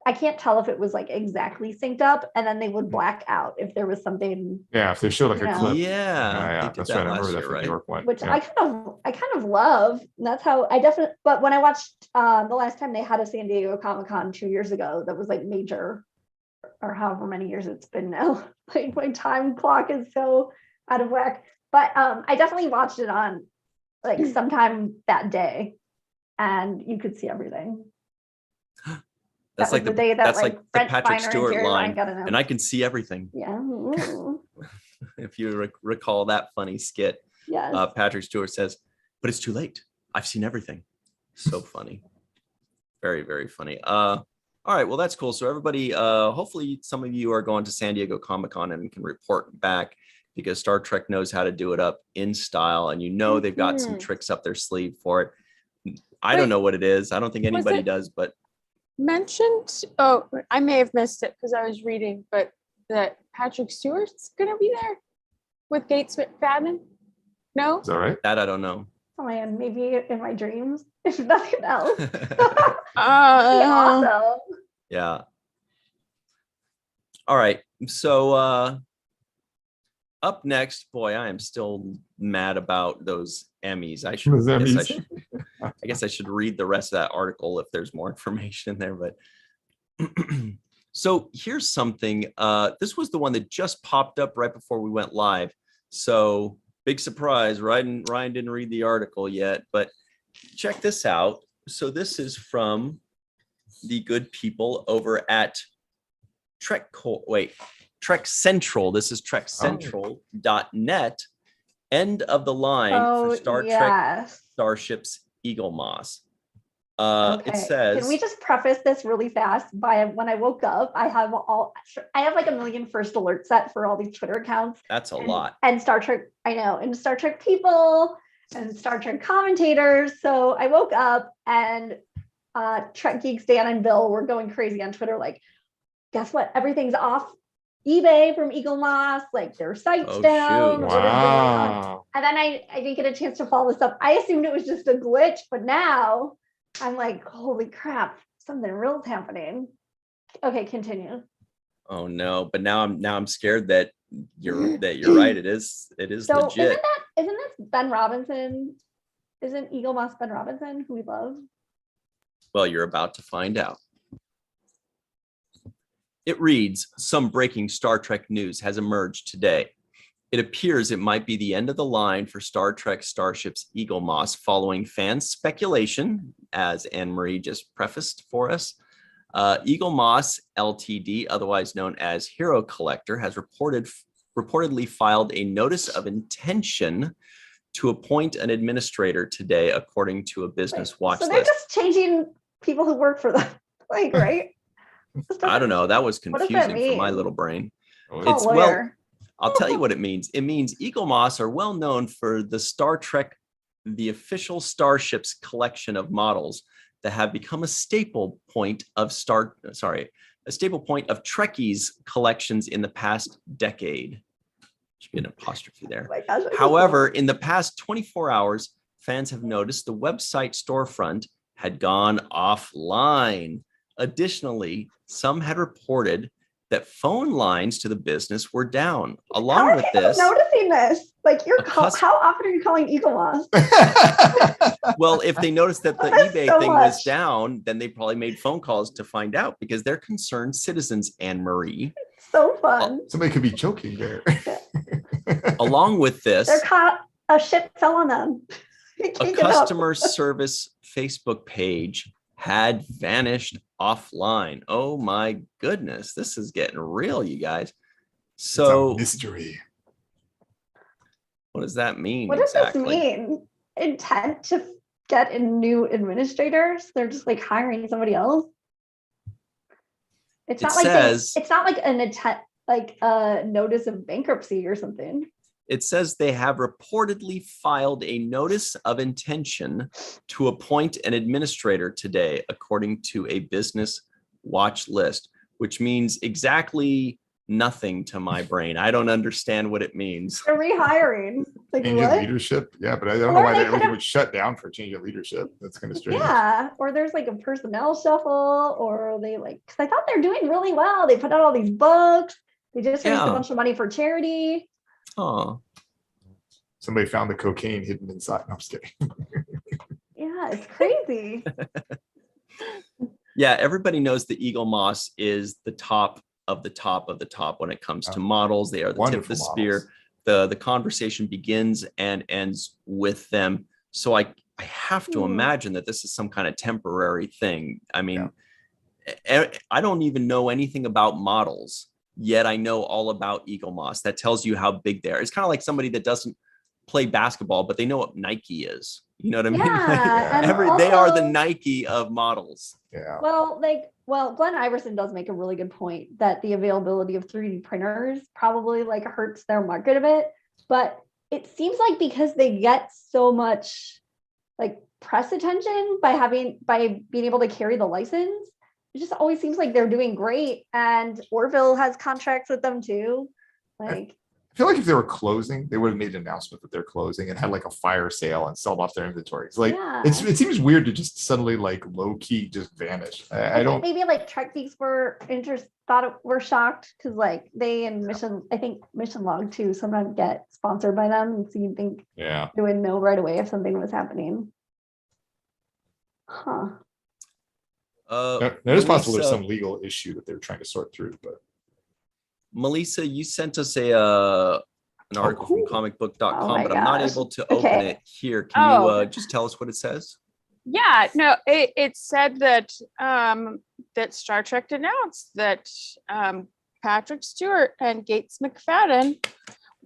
I can't tell if it was like exactly synced up, and then they would black out if there was something. Yeah, if they show like a clip. Yeah, that's right. I remember that from New York one. Which I kind of love. And that's how I definitely. But when I watched the last time they had a San Diego Comic-Con 2 years ago, that was like major, or however many years it's been now. Like my time clock is so out of whack. But I definitely watched it on like sometime that day, and you could see everything. That's like the day that that's like the Brent Patrick Spiner Stewart and line, got announced. and I can see everything. Yeah. If you recall that funny skit, Yes. Patrick Stewart says, "But it's too late. I've seen everything." So funny, very very funny. All right, well that's cool. So everybody, hopefully some of you are going to San Diego Comic-Con and can report back, because Star Trek knows how to do it up in style, and you know they've got some tricks up their sleeve for it. I don't know what it is. I don't think anybody does, but mentioned? Oh, I may have missed it because I was reading, but that Patrick Stewart's gonna be there with Gates McFadden. No, Is that right? That I don't know. Oh man, maybe in my dreams, if nothing else. uh, Awesome. Yeah. All right. So up next, boy, I am still mad about those Emmys. I guess I should read the rest of that article if there's more information in there. But so here's something. This was the one that just popped up right before we went live. So big surprise. Ryan didn't read the article yet, but check this out. So this is from the good people over at Trek Central. This is trekcentral.net. End of the line for Star Trek Starships Eagle Moss. It says, can we just preface this really fast by when I woke up, I have like a million first alerts set for all these Twitter accounts. That's a lot. And Star Trek, I know, and Star Trek people and Star Trek commentators. So I woke up and Trek Geeks Dan and Bill were going crazy on Twitter, like, guess what? Everything's off eBay from Eagle Moss, like their site's down. Shoot. Wow. And then I didn't get a chance to follow this up. I assumed it was just a glitch, but now I'm like, holy crap, something real's happening. Okay, continue. Oh no, but now I'm scared that you're right. It is So legit. isn't this Ben Robinson? Isn't Eagle Moss Ben Robinson, who we love? Well, you're about to find out. It reads, some breaking Star Trek news has emerged today. It appears it might be the end of the line for Star Trek Starship's Eagle Moss following fan speculation, as Anne-Marie just prefaced for us. Eagle Moss Ltd, otherwise known as Hero Collector, has reportedly filed a notice of intention to appoint an administrator today, according to a business watch list. So they're list. just changing people who work for them, like, right? I don't know. That was confusing for my little brain. Well, I'll tell you what it means. It means Eagle Moss are well known for the Star Trek, the official Starships collection of models that have become a staple point of Trekkies collections in the past decade. Should be an apostrophe there. Oh my gosh, however, in the past 24 hours, fans have noticed the website storefront had gone offline. Additionally, some had reported that phone lines to the business were down. Along with this, noticing this, like how often are you calling Eagle Moss? Well, if they noticed that the eBay thing was down, then they probably made phone calls to find out because they're concerned citizens, Anne-Marie. So fun. Somebody could be choking there. Along with this, they're caught. A ship fell on them. A customer service Facebook page had vanished offline. Oh my goodness, this is getting real, you guys. So it's a mystery. What does that mean? What does this mean? Intent to get in new administrators? They're just like hiring somebody else. It's not like an intent, like a notice of bankruptcy or something. It says they have reportedly filed a notice of intention to appoint an administrator today, according to a business watch list, which means exactly nothing to my brain. I don't understand what it means. They're rehiring. Like, change of leadership. Yeah, but I don't know why everything would shut down for change of leadership. That's kind of strange. Yeah, or there's like a personnel shuffle, or they like, because I thought they're doing really well. They put out all these books. They just raised a bunch of money for charity. Oh, somebody found the cocaine hidden inside. No, I'm just kidding. Yeah, it's crazy. Yeah, everybody knows the Eagle Moss is the top of the top of the top when it comes to models. They are the tip of the spear. The conversation begins and ends with them. So I have to imagine that this is some kind of temporary thing. I mean, I don't even know anything about models, yet I know all about Eagle Moss. That tells you how big they are. It's kind of like somebody that doesn't play basketball, but they know what Nike is. You know what I mean? Yeah, they are the Nike of models. Yeah. Well, Glenn Iverson does make a really good point that the availability of 3D printers probably like hurts their market a bit, but it seems like because they get so much like press attention by being able to carry the license, it just always seems like they're doing great. And Orville has contracts with them too. Like, I feel like if they were closing, they would have made an announcement that they're closing and had like a fire sale and sold off their inventory. It's like yeah. it seems weird to just suddenly like low key just vanish. I don't. Maybe like Trek Geeks were were shocked because like they and I think Mission Log too sometimes get sponsored by them, and so you think Yeah. they would know right away if something was happening. Huh. It is possible there's some legal issue that they're trying to sort through, but Melissa, you sent us an article from comicbook.com, Oh my but I'm not gosh. able to open Okay. it here. Can you just tell us what it says? Yeah, no, it said that that Star Trek announced that Patrick Stewart and Gates McFadden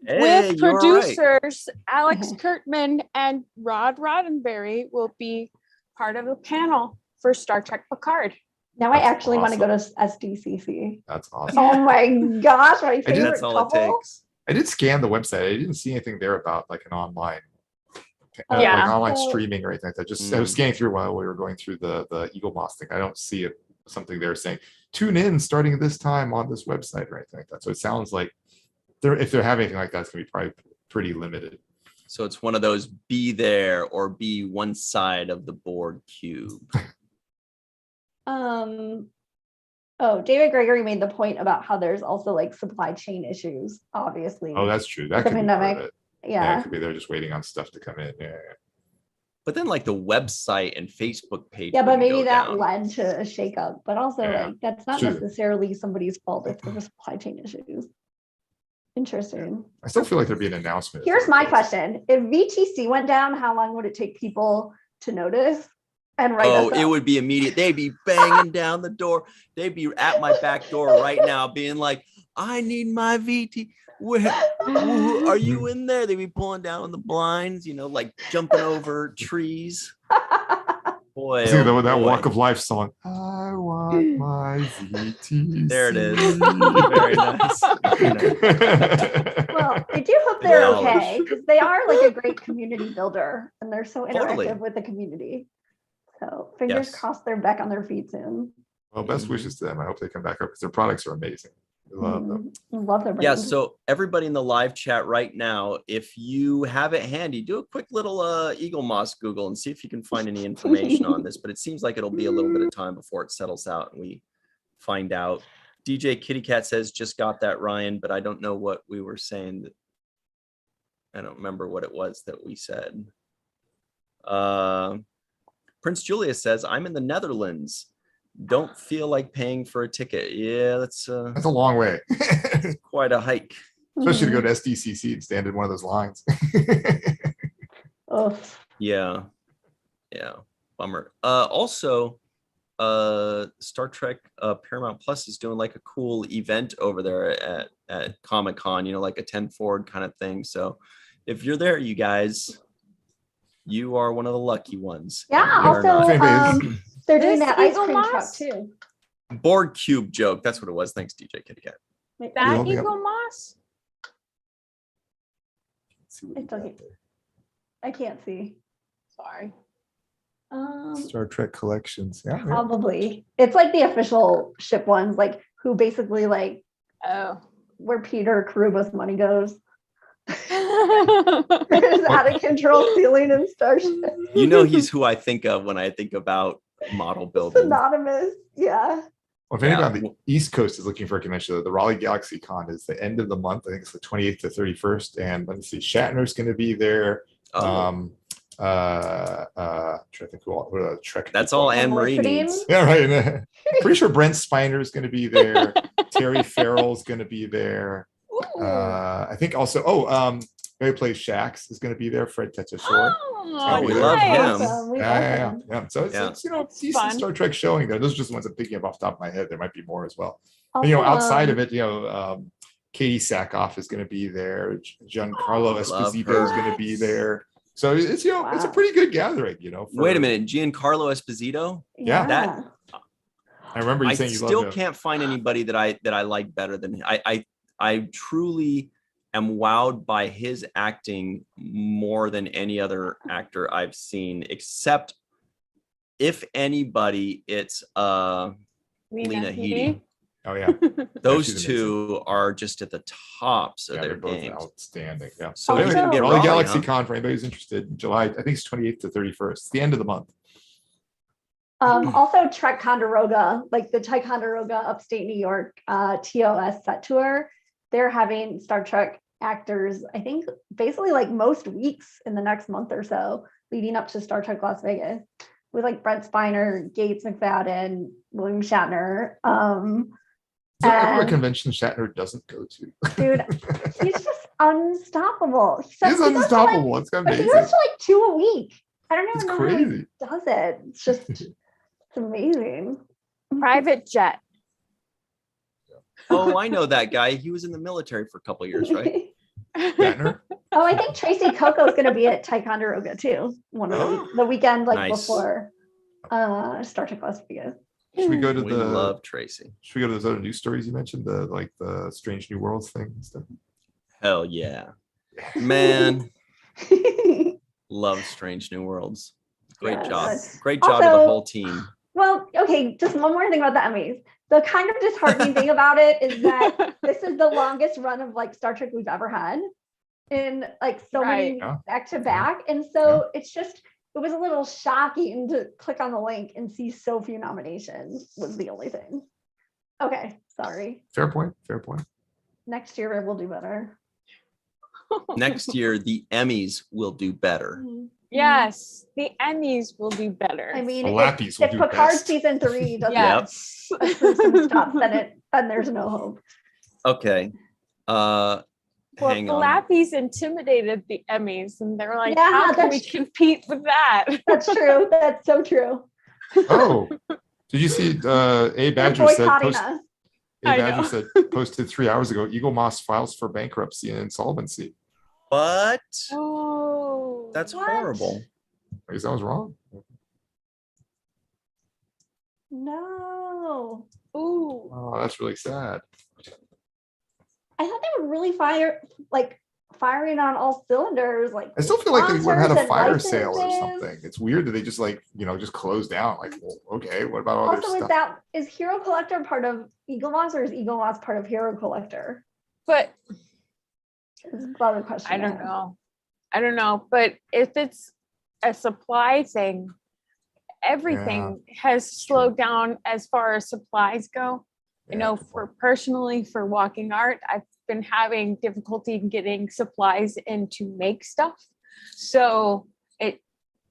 with you're right. producers Alex Kurtzman and Rod Roddenberry will be part of the panel for Star Trek Picard. Now I That's actually want to go awesome. to SDCC. that's awesome. Oh my gosh, my favorite That's all it couple. takes. I did scan the website. I didn't see anything there about like an online, Yeah. like online So- streaming or anything like that. Just I was scanning through while we were going through the Eagle Moss thing. I don't see something there saying tune in starting this time on this website or anything like that. So it sounds like if they're having anything like that, it's gonna be probably pretty limited. So it's one of those be there or be one side of the board cube. Oh, David Gregory made the point about how there's also like supply chain issues, obviously. Oh, that's true. That The could be part of pandemic. it. Yeah, Yeah. it could be they're just waiting on stuff to come in. Yeah. But then like the website and Facebook page. Yeah, but wouldn't maybe go that down. led to a shakeup. But also, Yeah, like, that's not true. necessarily somebody's fault if there were supply chain issues. Interesting. I still feel like there'd be an announcement. Here's my question. If VTC went down, how long would it take people to notice and write us It up? would be immediate. They'd be banging down the door. They'd be at my back door right now, being like, "I need my VT. Are you in there?" They'd be pulling down the blinds, like jumping over trees. Boy, See oh that boy. Walk of Life song. I want my VTC. There it is. Very nice. Well, I do hope they're Well- okay because they are like a great community builder and they're so interactive Totally. with the community. So fingers Yes. crossed they're back on their feet soon. Well, best wishes to them. I hope they come back up because their products are amazing. I love them. Love their brand. Yeah, so everybody in the live chat right now, if you have it handy, do a quick little Eagle Moss Google and see if you can find any information on this. But it seems like it'll be a little bit of time before it settles out and we find out. DJ Kitty Cat says, just got that, Ryan, but I don't know what we were saying. I don't remember what it was that we said. Prince Julia says, I'm in the Netherlands. Don't feel like paying for a ticket. Yeah, that's That's a long way, quite a hike. especially to go to SDCC and stand in one of those lines. Oh, Yeah. Bummer. Also, Star Trek Paramount Plus is doing like a cool event over there at Comic-Con, like a 10 forward kind of thing. So if you're there, you guys, you are one of the lucky ones. yeah. And we are not. Also, Anyways. they're doing This that ice Eagle cream truck Moss? too. Board cube joke. That's what it was. Thanks, DJ Kitty Cat. That holding up? Eagle Moss? See what we It's got okay. there. I can't see. Sorry. Star Trek collections. Yeah. Probably. It's like the official ship ones, like who basically like Oh. where Peter Karuba's money goes. There's out of control ceiling and starship. He's who I think of when I think about model building. Synonymous. Yeah. Well, if anybody on the East Coast is looking for a convention, the Raleigh Galaxy Con is the end of the month. I think it's the 28th to 31st. And let me see, Shatner's going to be there. Oh, Trying to think what Trek. that's people all are. Anne Marie Felicity? needs. Yeah, right. Pretty sure Brent Spiner is going to be there. Terry Farrell's going to be there. I think also, Mary Plays Shax is going to be there. Fred Tetchashore. Oh, we nice. love him. Awesome. We love Yeah. him. So it's, Yeah. it's decent Fun. Star Trek showing there. Those are just the ones I'm thinking of off the top of my head. There might be more as well. Also, Outside of it, Katie Sackhoff is going to be there. Giancarlo Esposito her. is going to be there. So it's it's a Wow. pretty good gathering. Wait a minute, Giancarlo Esposito? Yeah. That- I remember you I saying you still love him. can't find anybody that I like better than him. I truly am wowed by his acting more than any other actor I've seen, except if anybody, it's Lena Headey. Oh yeah, Those she's two are just at the tops of yeah, their they're both games. outstanding. Yeah. So Anyway, he's gonna get Raleigh Raleigh, Galaxy huh? Con for anybody who's interested in July. I think it's 28th to 31st. It's the end of the month. Also Trek Ticonderoga, like the Ticonderoga upstate New York TOS set tour, they're having Star Trek actors, I think basically like most weeks in the next month or so leading up to Star Trek Las Vegas with like Brent Spiner, Gates McFadden, William Shatner. Is there ever a convention Shatner doesn't go to? Dude, he's just unstoppable. He's unstoppable. It's amazing. He goes to like 2 a week. I don't even It's know crazy. how he does it. It's just it's amazing. Private jet. Oh, I know that guy. He was in the military for a couple of years, right? Shatner? Oh, I think Tracy Coco is going to be at Ticonderoga too. One of the weekend like Nice. before Star Trek Las Vegas. Should we go to We the love Tracy. should we go to those other news stories you mentioned? The Strange New Worlds thing and stuff. Hell yeah. Man, love Strange New Worlds. Great Yeah, job. that's- Great job to the Also- whole team. Well, okay, just one more thing about the Emmys. The kind of disheartening thing about it is that this is the longest run of like Star Trek we've ever had in like so many Yeah. back to back. And so it's just, it was a little shocking to click on the link and see so few nominations was the only thing. Okay, sorry. Fair point. Fair point. Next year we'll do better. Next year, the Emmys will do better. Yes, the Emmys will do better. I mean, The if, Lappies will if do Picard best. season 3 doesn't yes. accrue some stuff, then there's no hope. Okay. Well, Hang the on. Lappies intimidated the Emmys, and they're like, Yeah, "How can we that's- compete with that?" That's true. That's so true. Oh, did you see A They're Badger said boycotting us. A I Badger know. said posted 3 hours ago, Eagle Moss files for bankruptcy and insolvency. What? Oh, That's What? horrible. I guess I was wrong. No. ooh. Oh, that's really sad. I thought they were really firing on all cylinders. Like I still feel like they would have had sponsors a and fire sale or licenses. something. It's weird that they just just closed down. Like, well, okay, what about all Also, their stuff? is Hero Collector part of Eagle Moss or is Eagle Moss part of Hero Collector? But This is the other question. I don't know. I don't know. But if it's a supply thing, everything has slowed down as far as supplies go. You know, for walking art, I've been having difficulty getting supplies in to make stuff. So it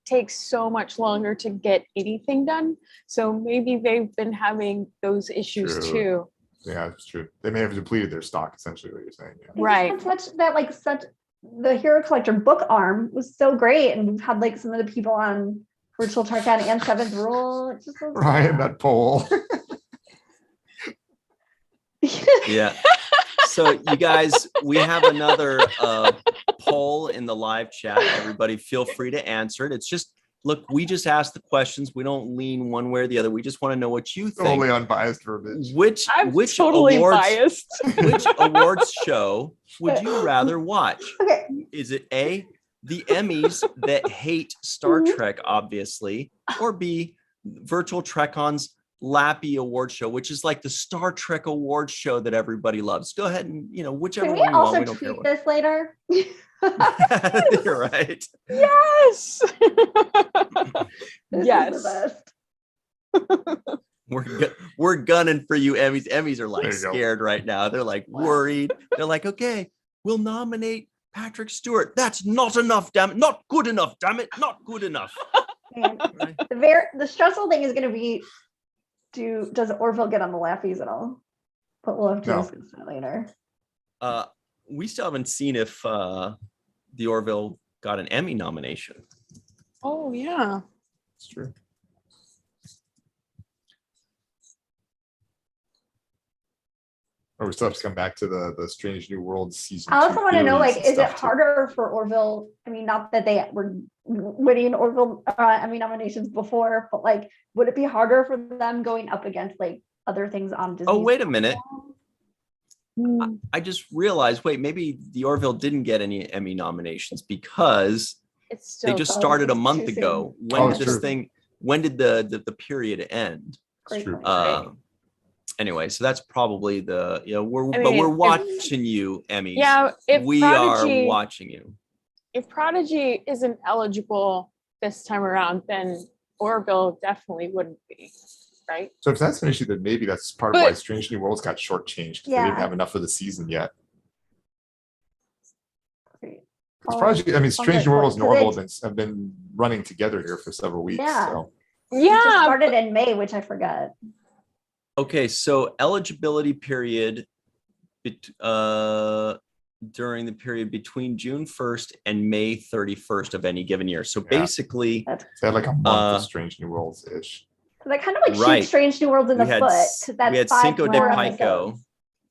takes so much longer to get anything done. So maybe they've been having those issues True. too. Yeah, it's true. They may have depleted their stock, essentially, what you're saying. Yeah. They just Right. had such the Hero Collector book arm was so great, and we've had like some of the people on Virtual Tarkan and Seventh Rule. It just was Ryan, that poll. Yeah. So you guys, we have another poll in the live chat. Everybody feel free to answer it. It's just, look, we just ask the questions. We don't lean one way or the other. We just want to know what you think. Totally unbiased verbiage. Which I'm totally awards, biased. which awards show would you rather watch? Okay. Is it A, the Emmys that hate Star Trek, obviously, or B, Virtual Trekon's LLAPy award show, which is like the Star Trek award show that everybody loves? Go ahead and, whichever Can we one you want. also We don't care tweet what. this later? You're right. Yes. This Yes. is the best. We're gunning for you, Emmys. Emmys are like There you go. scared right now. They're like worried. They're like, okay, we'll nominate Patrick Stewart. That's not enough, damn it. Not good enough, damn it. Not good enough. And Right? the stressful thing is going to be, does Orville get on the Lappies at all? But we'll have to No. discuss that later. We still haven't seen if the Orville got an Emmy nomination. Oh yeah. It's true. Or we still have to come back to the Strange New World season. I also want to know, theories like, and is it stuff, too. harder for Orville? I mean, not that they were winning Orville Emmy nominations before, but like, would it be harder for them going up against like other things on Disney? Oh, wait a minute. Hmm. I just realized, wait, maybe the Orville didn't get any Emmy nominations because It's still they just so started a it's month too soon. ago. When Oh, did it's this true. thing, when did the period end? Great true. point. Uh, Anyway, so that's probably the, I but mean, we're if- watching you, Emmys. Yeah, if we Prodigy, are watching you. If Prodigy isn't eligible this time around, then Orville definitely wouldn't be, right? So if that's an issue, then maybe that's part of why Strange New Worlds got shortchanged, because they didn't have enough of the season yet. Prodigy, I mean, Strange New Worlds and Orville have been running together here for several weeks. Yeah. So. It just started in May, which I forgot. Okay, so eligibility period during the period between June 1st and May 31st of any given year. So basically, they had like a month of Strange New Worlds ish. So that kind of like shoots Strange New Worlds in the foot. We had Cinco de Pico.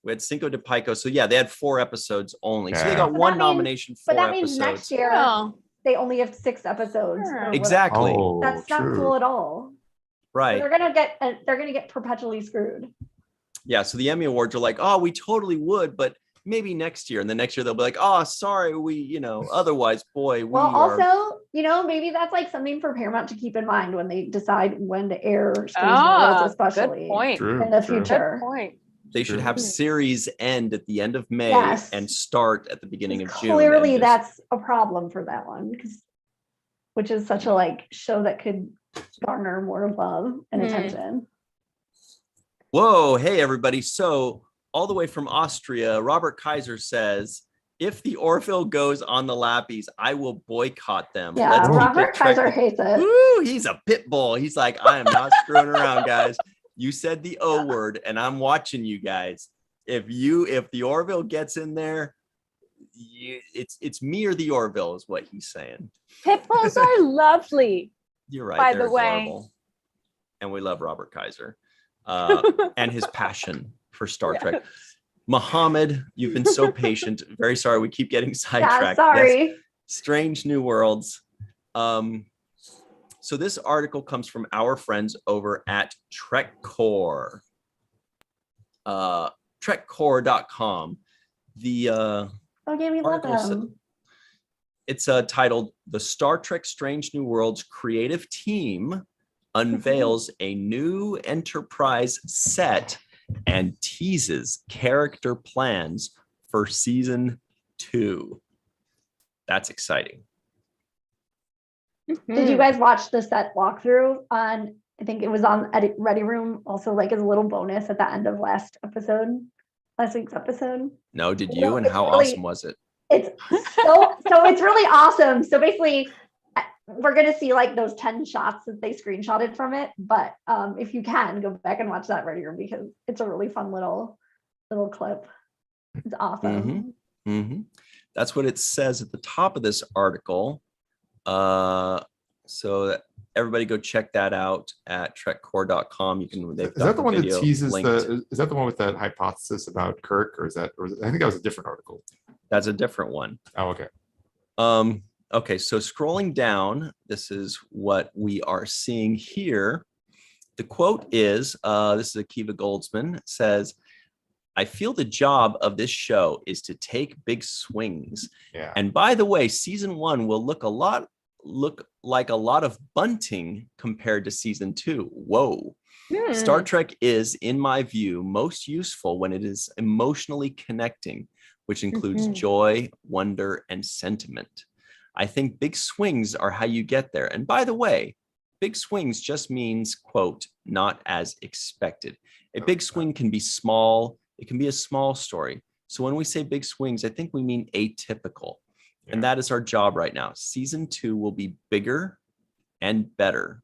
We had Cinco de Pico. So yeah, they had 4 episodes only. So they got one nomination, 4 episodes. But that means next year they only have 6 episodes. Exactly. Oh, that's not cool at all. Right. So they're gonna get perpetually screwed. Yeah. So the Emmy Awards are like, oh, we totally would, but maybe next year. And the next year they'll be like, oh, sorry, otherwise, boy, also, maybe that's like something for Paramount to keep in mind when they decide when to air Strange New Worlds, especially in the future. Good point. They should have series end at the end of May and start at the beginning of June. Clearly, that's a problem for that one, which is such a show that could garner more love and attention. Whoa, hey everybody! So all the way from Austria, Robert Kaiser says, "If the Orville goes on the Lappies, I will boycott them." Yeah, Robert Kaiser hates it. Woo, he's a pit bull. He's like, I am not screwing around, guys. You said the O word, and I'm watching you guys. If the Orville gets in there, it's me or the Orville is what he's saying. Pit bulls are lovely. You're right. By they're the way, adorable. And we love Robert Kaiser and his passion for Star Trek. Muhammad, you've been so patient. Very sorry, we keep getting sidetracked. Sorry. Yes. Strange New Worlds. So this article comes from our friends over at TrekCore. TrekCore.com. The we love them. It's titled "The Star Trek Strange New Worlds creative team unveils a new Enterprise set and teases character plans for season 2." That's exciting. Did you guys watch the set walkthrough on? I think it was on Ready Room. Also, as a little bonus at the end of last week's episode. No, did you? And how awesome was it? It's so it's really awesome. So basically, we're gonna see those 10 shots that they screenshotted from it. But if you can go back and watch that Ready Room, because it's a really fun little clip. It's awesome. That's what it says at the top of this article. So everybody go check that out at trekcore.com. Is that the one that teases is that the one with that hypothesis about Kirk, or I think that was a different article. That's a different one. Oh, okay. Okay, so scrolling down, this is what we are seeing here. The quote is, this is Akiva Goldsman, says, "I feel the job of this show is to take big swings. Yeah. And by the way, season 1 will look like a lot of bunting compared to season 2. Whoa. Star Trek is, in my view, most useful when it is emotionally connecting, which includes joy, wonder, and sentiment. I think big swings are how you get there. And by the way, big swings just means, quote, not as expected. A big swing can be small. It can be a small story. So when we say big swings, I think we mean atypical. Yeah. And that is our job right now. Season 2 will be bigger and better.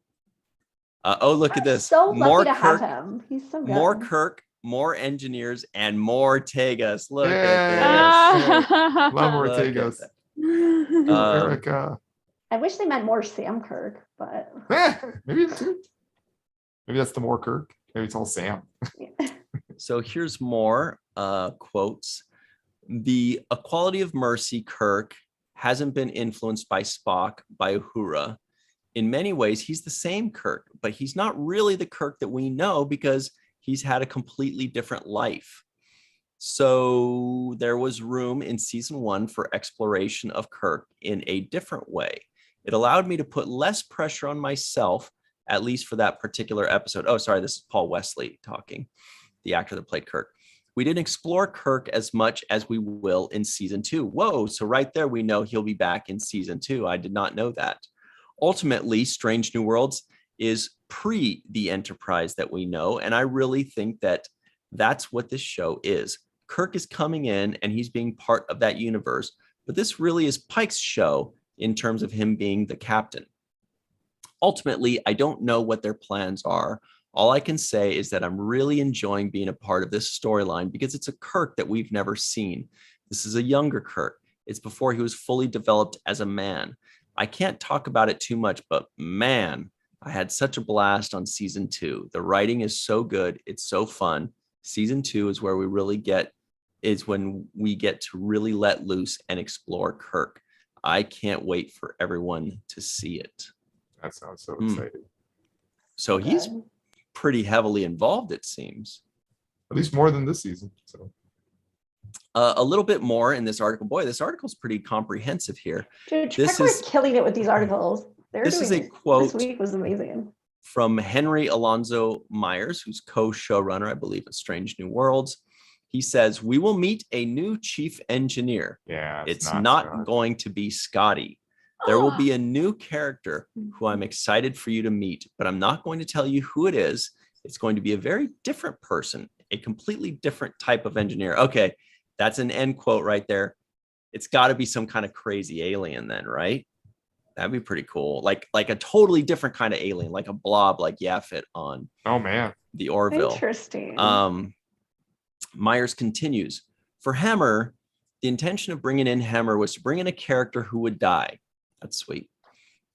Look at this. So lucky to have him. He's so good. More Kirk, more engineers, and more Ortegas. Look at this. Love Ortegas. Erica. I wish they meant more Sam Kirk, but maybe that's the more Kirk. Maybe it's all Sam. So here's more quotes. The Equality of Mercy Kirk hasn't been influenced by Spock, by Uhura. In many ways, he's the same Kirk, but he's not really the Kirk that we know because he's had a completely different life. So there was room in season 1 for exploration of Kirk in a different way. It allowed me to put less pressure on myself, at least for that particular episode. Oh, sorry, this is Paul Wesley talking. the actor that played Kirk. We didn't explore Kirk as much as we will in season 2. Whoa, so right there, we know he'll be back in season 2. I did not know that. Ultimately, Strange New Worlds is pre the Enterprise that we know. And I really think that that's what this show is. Kirk is coming in and he's being part of that universe. But this really is Pike's show in terms of him being the captain. Ultimately, I don't know what their plans are. All I can say is that I'm really enjoying being a part of this storyline because it's a Kirk that we've never seen. This is a younger Kirk. It's before he was fully developed as a man. I can't talk about it too much, but man, I had such a blast on season 2. The writing is so good. It's so fun. Season 2 is where when we get to really let loose and explore Kirk. I can't wait for everyone to see it. That sounds so exciting. So he's pretty heavily involved, it seems. At least more than this season. So a little bit more in this article. Boy, this article is pretty comprehensive here. Dude, Trek was killing it with these articles. This is a quote. This week was amazing. From Henry Alonso Myers, who's co-showrunner, I believe, at Strange New Worlds. He says, "We will meet a new chief engineer. Yeah, it's not going to be Scotty. There will be a new character who I'm excited for you to meet, but I'm not going to tell you who it is. It's going to be a very different person, a completely different type of engineer." Okay, that's an end quote right there. It's got to be some kind of crazy alien then, right? That'd be pretty cool. Like a totally different kind of alien, like a blob, like Yaphet on the Orville. Interesting. Myers continues, for Hemmer, the intention of bringing in Hemmer was to bring in a character who would die. That's sweet.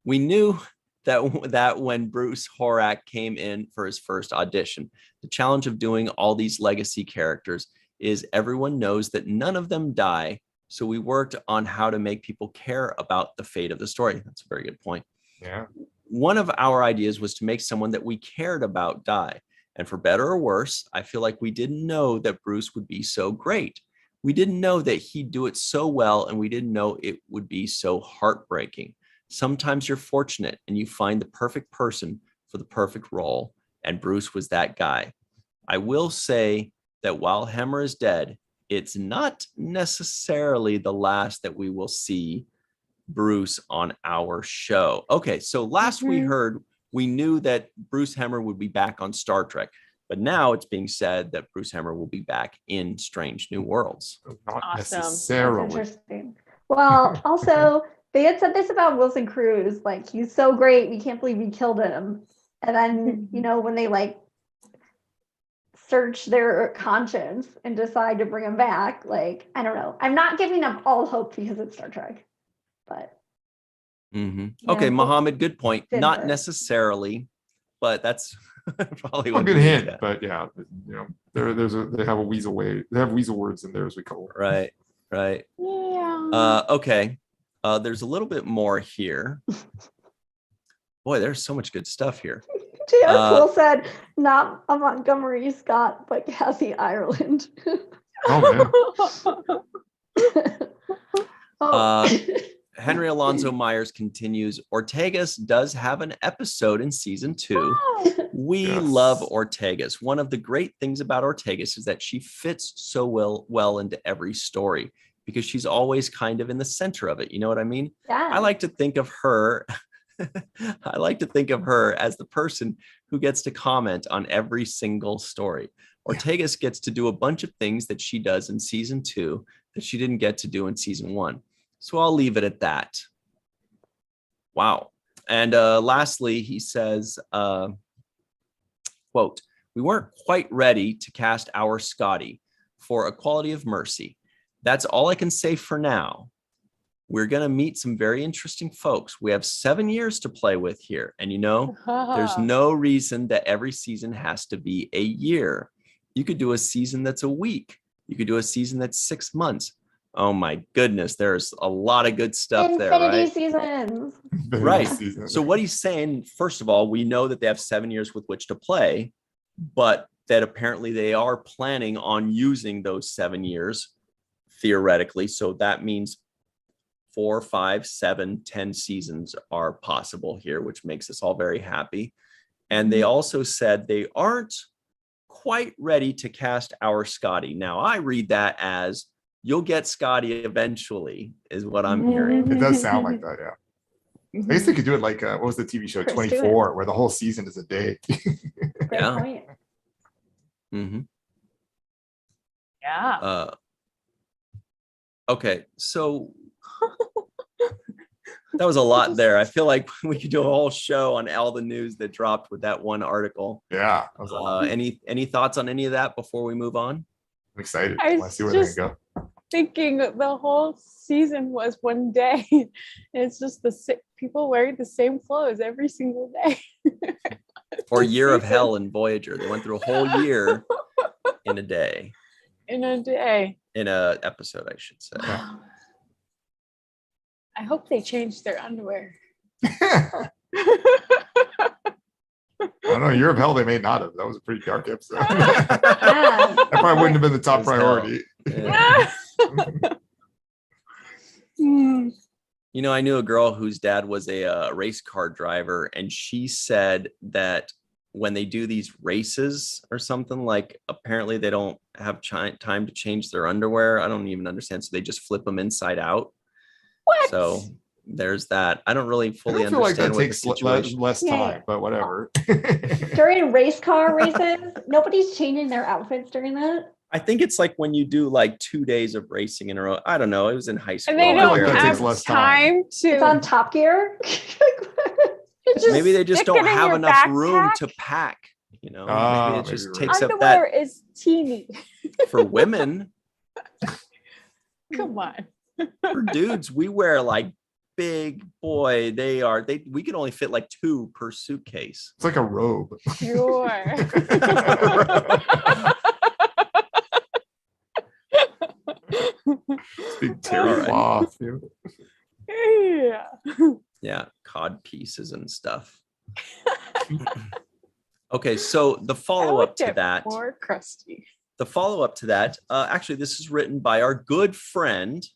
We knew that when Bruce Horak came in for his first audition. The challenge of doing all these legacy characters is everyone knows that none of them die. So we worked on how to make people care about the fate of the story. That's a very good point. Yeah. One of our ideas was to make someone that we cared about die. And for better or worse, I feel like we didn't know that Bruce would be so great. We didn't know that he'd do it so well, and we didn't know it would be so heartbreaking. Sometimes you're fortunate and you find the perfect person for the perfect role, and Bruce was that guy. I will say that while Hemmer is dead, it's not necessarily the last that we will see Bruce on our show. Okay, so last we knew that Bruce Hemmer would be back on Star Trek, but now it's being said that Bruce Hemmer will be back in Strange New Worlds. Not Awesome. necessarily. That's interesting. Well, also, they had said this about Wilson Cruz, like, he's so great, we can't believe we killed him. And then, you know, when they like search their conscience and decide to bring him back, like, I don't know. I'm not giving up all hope because it's Star Trek, but. Okay, Mohammed, good point. Not necessarily, but that's probably a good hint. But yeah, you know, they have a weasel way. They have weasel words in there, as we call it. Right. Yeah. Okay. There's a little bit more here. Boy, there's so much good stuff here. J.R. Poole said, not a Montgomery Scott, but Kathy Ireland. Oh man. Henry Alonso Myers continues, Ortegas does have an episode in season 2. We love Ortegas. One of the great things about Ortegas is that she fits so well into every story because she's always kind of in the center of it. You know what I mean? Yeah. I like to think of her as the person who gets to comment on every single story. Ortegas gets to do a bunch of things that she does in season 2 that she didn't get to do in season 1. So I'll leave it at that. Wow. And lastly, he says, quote, we weren't quite ready to cast our Scotty for A Quality of Mercy. That's all I can say for now. We're going to meet some very interesting folks. We have 7 years to play with here. And, you know, there's no reason that every season has to be a year. You could do a season that's a week. You could do a season that's 6 months. Oh my goodness, there's a lot of good stuff there, right? Seasons. Right. So what he's saying, first of all, we know that they have 7 years with which to play, but that apparently they are planning on using those 7 years theoretically. So that means 4, 5, 7, 10 seasons are possible here, which makes us all very happy. And they also said they aren't quite ready to cast our Scotty. Now, I read that as you'll get Scotty eventually, is what I'm hearing. It does sound like that, yeah. I guess they could do it like what was the TV show Chris 24, where the whole season is a day. Great Yeah. point. Mm-hmm. Yeah. Okay, so that was a lot there. I feel like we could do a whole show on all the news that dropped with that one article. Yeah, that was a lot. Any thoughts on any of that before we move on? I'm excited. I Let's see where they just- go. Thinking the whole season was one day. It's just people wearing the same clothes every single day. Or The Year of season. Hell in Voyager. They went through a whole year in a day. In a day. In a episode, I should say. Yeah. I hope they changed their underwear. I don't know. Year of Hell, they may not have. That was a pretty dark episode. Yeah. That probably wouldn't have been the top It was hell. priority. Yeah. Hmm. You know, I knew a girl whose dad was a race car driver, and she said that when they do these races or something, like apparently they don't have time to change their underwear. I don't even understand. So they just flip them inside out. What? So there's that. I don't really I fully don't feel like understand that what the takes situation. less Yeah. time, but whatever. During race car races, nobody's changing their outfits during that. I think it's like when you do like 2 days of racing in a row. I don't know. It was in high school. And they I feel don't like that takes have less time to. It's on Top Gear. Maybe they just stick it don't in have your enough room backpack. to pack. You know, Oh, maybe it maybe just you're takes up Underwear that is teeny. for women. Come on. For dudes, we wear like big boy. We can only fit like 2 per suitcase. It's like a robe. Sure. Big terry Alright. cloth. You know. Yeah. Yeah, cod pieces and stuff. Okay, so the follow-up to that. Poor crusty. The follow-up to that, actually, this is written by our good friend,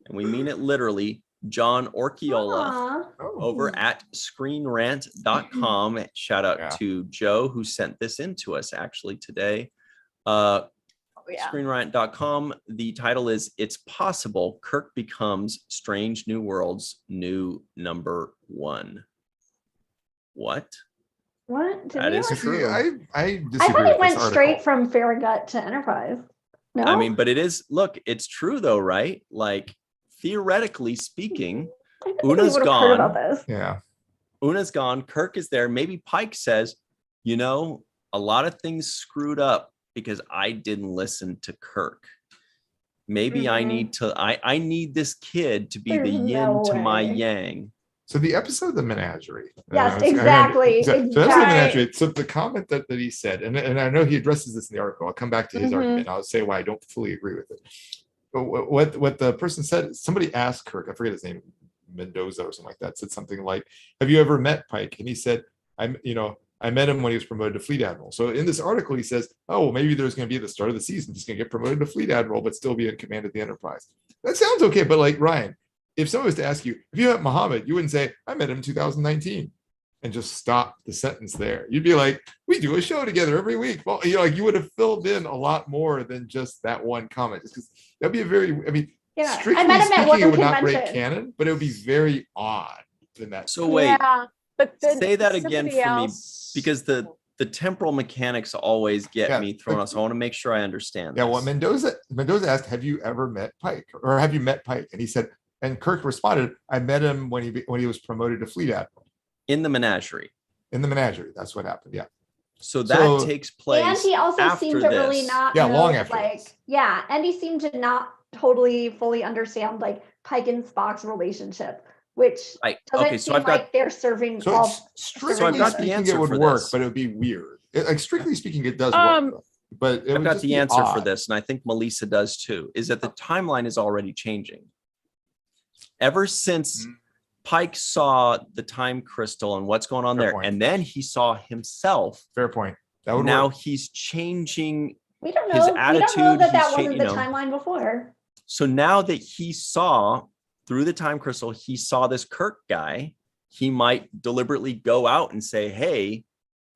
and we mean it literally, John Orchiola. Aw. Oh. Over at screenrant.com. Shout out Yeah. to Joe who sent this in to us actually today. Oh, yeah. Screenrant.com. The title is It's Possible Kirk Becomes Strange New Worlds New Number 1. What? What? Did That we is like- true. I disagree I thought with it went this straight article. from Farragut to Enterprise. No, I mean, but it is, look, it's true though, right? Like theoretically speaking, I think Una's we would have heard about gone. this. Yeah. Una's gone, Kirk is there. Maybe Pike says, you know, a lot of things screwed up because I didn't listen to Kirk. Maybe I Mhm. need to, I need this kid to be the There's yin no to my way. yang. So the episode, the menagerie. Yes, I mean, exactly, So the episode of the exactly. menagerie. So the comment that he said, and I know he addresses this in the article. I'll come back to his Mhm. argument. I'll say why I don't fully agree with it. But what the person said, somebody asked Kirk, I forget his name, Mendoza or something like that, said something like, "Have you ever met Pike?" And he said, I met him when he was promoted to fleet admiral." So in this article, he says, "Oh, well, maybe there's going to be at the start of the season, he's going to get promoted to fleet admiral, but still be in command of the Enterprise." That sounds okay, but like Ryan, if someone was to ask you, "Have you met Muhammad?" You wouldn't say, "I met him in 2019," and just stop the sentence there. You'd be like, "We do a show together every week." Well, you would have filled in a lot more than just that one comment, just because that'd be Yeah, I strictly met him at speaking, one it would not break convention. canon, but it would be very odd in that. So wait, Yeah, but then say that again somebody for me, else- because the temporal mechanics always get Yeah, me thrown but- off. So I want to make sure I understand. Yeah, well, this. Mendoza asked, "Have you ever met Pike, or have you met Pike?" And he said, and Kirk responded, "I met him when he was promoted to fleet admiral In the menagerie. in the menagerie." That's what happened. Yeah, So that So- takes place. And he also after seemed to really this. not Yeah, know, long after like, this. yeah, and he seemed to not totally fully understand like Pike and Spock's relationship, which Right. doesn't Okay, so seem I've got like they're serving so all. it's, strictly So I've got the speaking, answer it would for work, this. but it would be weird. Like strictly speaking, it does Um, work, though. But it I've would got just the be answer for odd. this, and I think Melissa does too, is that the timeline is already changing. Ever since Mhm. Pike saw the time crystal and what's going on Fair there, point. and then he saw himself, Fair point. That would now work. he's changing. We don't know. his We don't know attitude, that that he's wasn't the you know. timeline before. So now that he saw through the time crystal, he saw this Kirk guy, he might deliberately go out and say, "Hey,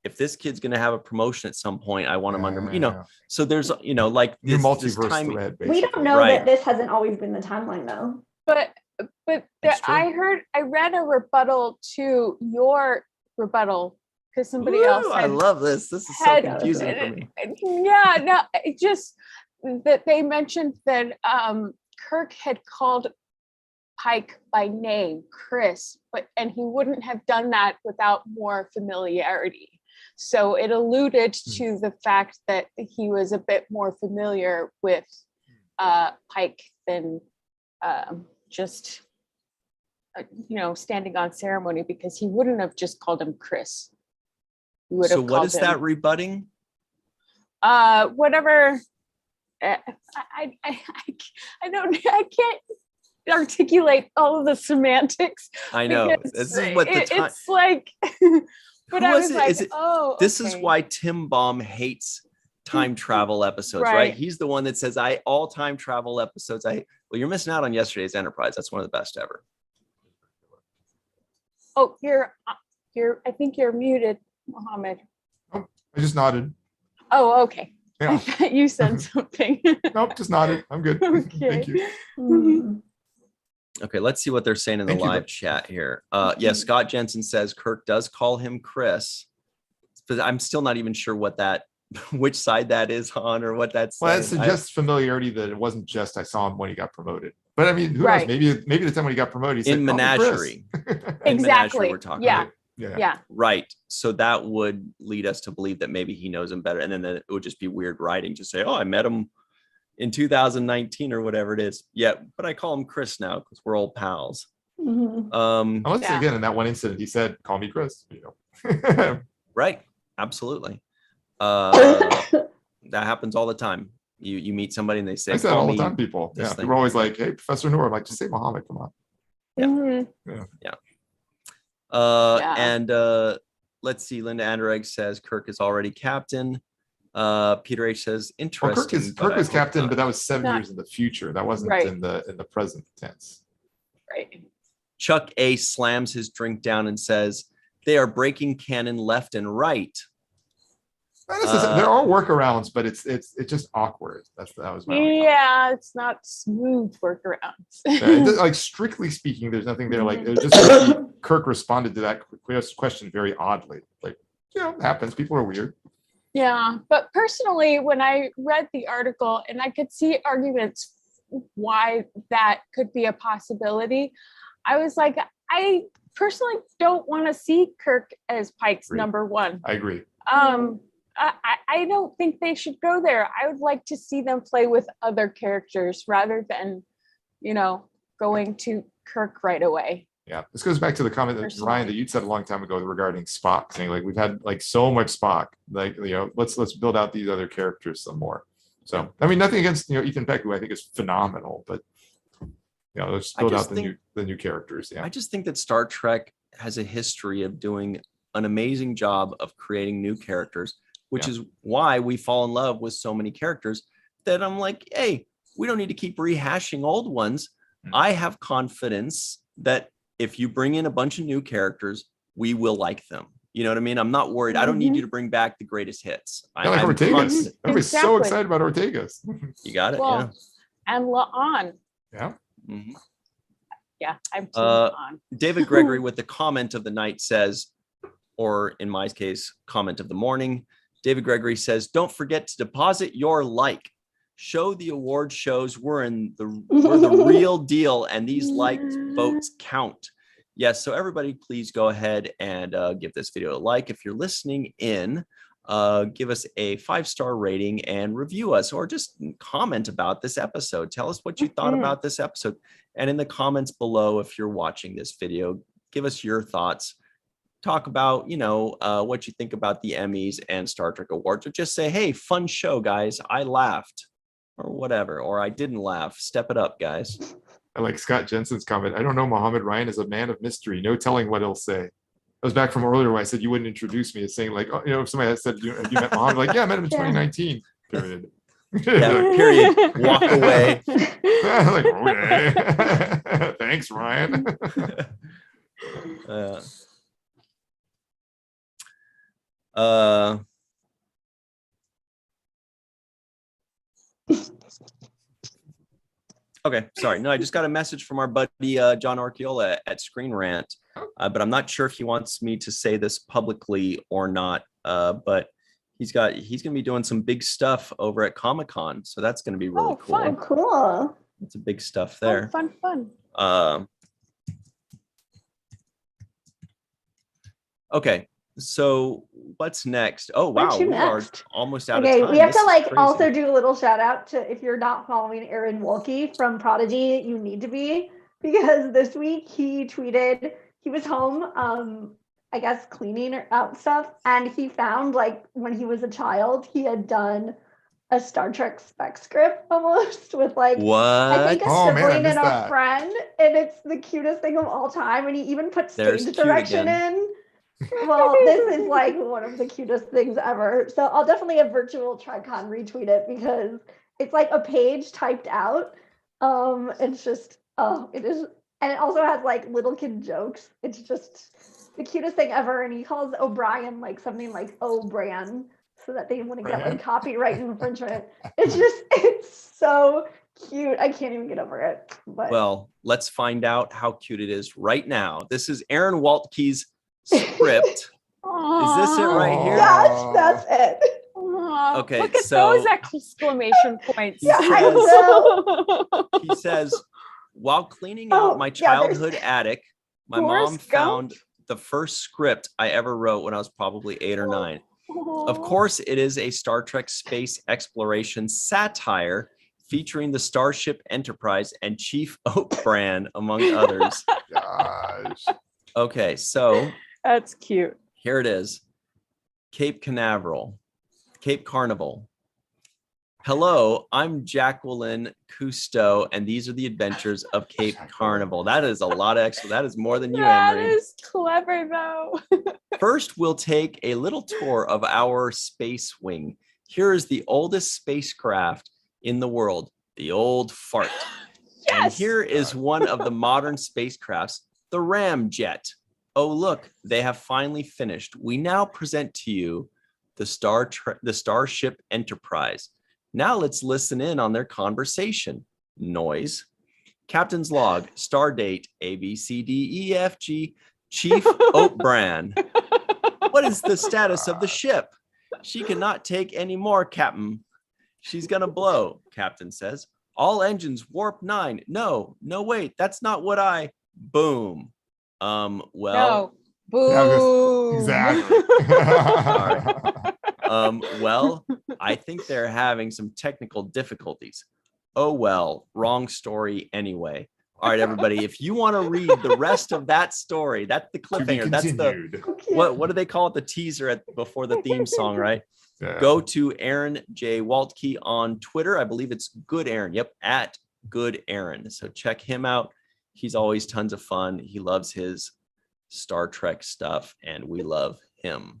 if this kid's going to have a promotion at some point, I want him under, Yeah. so there's, like New this multiverse time. thread, We basically. don't know Right. that this hasn't always been the timeline though. But That's true. I read a rebuttal to your rebuttal because somebody Woo, else I had, love this. This is so had- confusing for me. yeah, no, it just that they mentioned that Kirk had called Pike by name, Chris, and he wouldn't have done that without more familiarity. So it alluded to the fact that he was a bit more familiar with Pike than just standing on ceremony, because he wouldn't have just called him Chris. He would So have what called is him, that rebutting? whatever. I can't articulate all of the semantics. I know. because This is what the time. it's like. But Who I was was it? like, Is it- oh, This is okay. why Tim Baum hates time travel episodes, right? Right. He's the one that says, all time travel episodes. Well, you're missing out on yesterday's Enterprise. That's one of the best ever. Oh, I think you're muted, Mohammed. I just nodded. Oh, okay. I Yeah. thought you said something. Nope, just nodded. I'm good. Okay. Thank you. Mhm. Okay, let's see what they're saying in the Thank you. live chat here. Yeah, Scott Jensen says Kirk does call him Chris, but I'm still not even sure which side that is on or what that's Well, that saying. suggests familiarity that it wasn't just I saw him when he got promoted. But I mean, who Right. knows? Maybe the time when he got promoted, he said, In "Call me Chris." Menagerie. In Menagerie, Exactly. we're talking Yeah. about. Yeah. Right. So that would lead us to believe that maybe he knows him better. And then it would just be weird writing to say, oh, I met him in 2019 or whatever it is. Yeah, but I call him Chris now because we're old pals. Mhm. Unless Yeah. again in that one incident he said, "Call me Chris." Right. Absolutely. That happens all the time. You meet somebody and they say, I said call all the me time. People, this yeah, thing. people are always like, "Hey, Professor Noor," I'm like, "Just say Muhammad." Come on. Yeah. Mhm. Yeah. And let's see. Linda Anderegg says Kirk is already captain. Peter H says Well, interesting. but Kirk I was hope captain, not. but that was 7 Not- years in the future. That wasn't Right. in the present tense. Right. Chuck A slams his drink down and says, they are breaking canon left and right. Not necessarily- there are workarounds, but it's just awkward. That was my only comment. Yeah, it's not smooth workarounds. Like strictly speaking, there's nothing there. Like it was just Kirk responded to that question very oddly. Like, it happens. People are weird. Yeah, but personally, when I read the article and I could see arguments why that could be a possibility, I was like, I personally don't want to see Kirk as Pike's Agreed. number one. I agree. I don't think they should go there. I would like to see them play with other characters rather than, going to Kirk right away. Yeah, this goes back to the comment that Personally. Ryan that you'd said a long time ago regarding Spock, saying like we've had like so much Spock, like let's build out these other characters some more. So I mean, nothing against Ethan Peck, who I think is phenomenal, but let's build out the new characters. Yeah, I just think that Star Trek has a history of doing an amazing job of creating new characters, which is why we fall in love with so many characters that I'm like, hey, we don't need to keep rehashing old ones. I have confidence that if you bring in a bunch of new characters, we will like them. You know what I mean? I'm not worried. I don't need you to bring back the greatest hits. Yeah, like I'm Ortegas. confident. Everybody's so Exactly. excited about Ortegas. You got it. Well, and La'an. Yeah. Yeah. Mhm. Yeah, I'm too La'an. David Gregory with the comment of the night says, or in my case, comment of the morning. David Gregory says, don't forget to deposit your like. Show the award shows we're the real deal, and these liked votes count. Yes, so everybody please go ahead and give this video a like. If you're listening in, give us a 5-star rating and review us, or just comment about this episode. Tell us what you thought about this episode. And in the comments below, if you're watching this video, give us your thoughts. Talk about, what you think about the Emmys and Star Trek Awards, or just say, hey, fun show, guys. I laughed, or whatever, or I didn't laugh. Step it up, guys. I like Scott Jensen's comment. I don't know. Mohammed Ryan is a man of mystery. No telling what he'll say. That was back from earlier when I said you wouldn't introduce me as saying like, if somebody had said, have you met Mohammed? Like, yeah, I met him in 2019. Period. Yeah, period. Walk away. Like, okay. Thanks, Ryan. Okay, sorry. No, I just got a message from our buddy John Archiola at Screen Rant, but I'm not sure if he wants me to say this publicly or not. But he's going to be doing some big stuff over at Comic-Con, so that's going to be really cool. Fun. Cool. It's a big stuff there. Fun. Okay, so what's next? Oh wow, we are almost out of time. We have This to like is crazy. also do a little shout out to, if you're not following Aaron Wolke from Prodigy, you need to be, because this week he tweeted he was home, I guess cleaning out stuff, and he found, like, when he was a child, he had done a Star Trek spec script almost with, like, what? I think a Oh, man, I sibling missed and a that. friend, and it's the cutest thing of all time. And he even put There's stage cute direction again. in. Well, this is like one of the cutest things ever. So I'll definitely have Virtual TriCon retweet it, because it's like a page typed out. It's just, it is, and it also has like little kid jokes. It's just the cutest thing ever. And he calls O'Brien like something like O'Brien, so that they wouldn't get like copyright infringement. It's so cute. I can't even get over it. But Well, let's find out how cute it is right now. This is Aaron Waltke's script. Is this it right here? yes, that's it. Okay, Look at so- those exclamation points. He says, while cleaning out my childhood attic, my mom Forrest found Gump? the first script I ever wrote when I was probably 8 or 9. Of course, it is a Star Trek space exploration satire featuring the Starship Enterprise and Chief Oakbrand, among others. Gosh. Okay, so That's cute. here it is. Cape Canaveral. Hello, I'm Jacqueline Cousteau, and these are the adventures of Cape Carnival. That is a lot of extra. That is more than you, That Emery. is clever, though. First, we'll take a little tour of our space wing. Here is the oldest spacecraft in the world, the old fart. And Yes. here is one of the modern spacecrafts, the Ramjet. Oh, look, they have finally finished. We now present to you the Starship Enterprise. Now let's listen in on their conversation. Noise. Captain's log, star date, ABCDEFG, Chief Oakbrand. What is the status of the ship? She cannot take any more, Captain. She's gonna blow, Captain says. All engines, warp 9. No, wait, that's not what I... Boom. Well... No. Yeah, Boo. exactly. Well, I think they're having some technical difficulties. Oh, well, wrong story anyway. All right, everybody, if you want to read the rest of that story, that's the cliffhanger. That's the, what do they call it? The teaser before the theme song, right? Yeah. Go to Aaron J. Waltke on Twitter. I believe it's Good Aaron. Yep, at Good Aaron. So check him out. He's always tons of fun. He loves his Star Trek stuff, and we love him.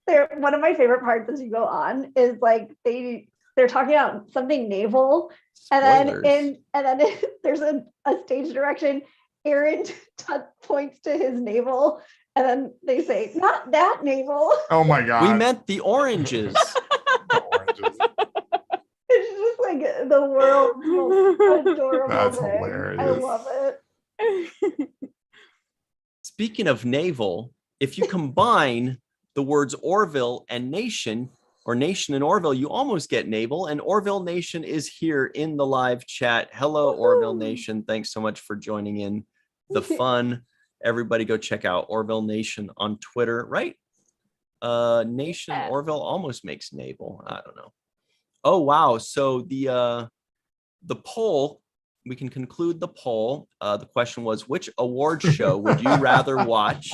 One of my favorite parts as you go on is like they're talking about something naval, Spoilers. and then there's a stage direction. Aaron points to his navel, and then they say, "Not that navel." Oh my god. We meant the oranges. The oranges. It's just like the world's most adorable That's thing. hilarious. I love it. Speaking of naval, if you combine the words Orville and nation, or nation and Orville, you almost get naval. And Orville Nation is here in the live chat. Hello, Orville Nation. Thanks so much for joining in the fun. Everybody go check out Orville Nation on Twitter, right? Nation Orville almost makes naval. I don't know. Oh, wow. So the poll, we can conclude the poll. The question was, which award show would you rather watch?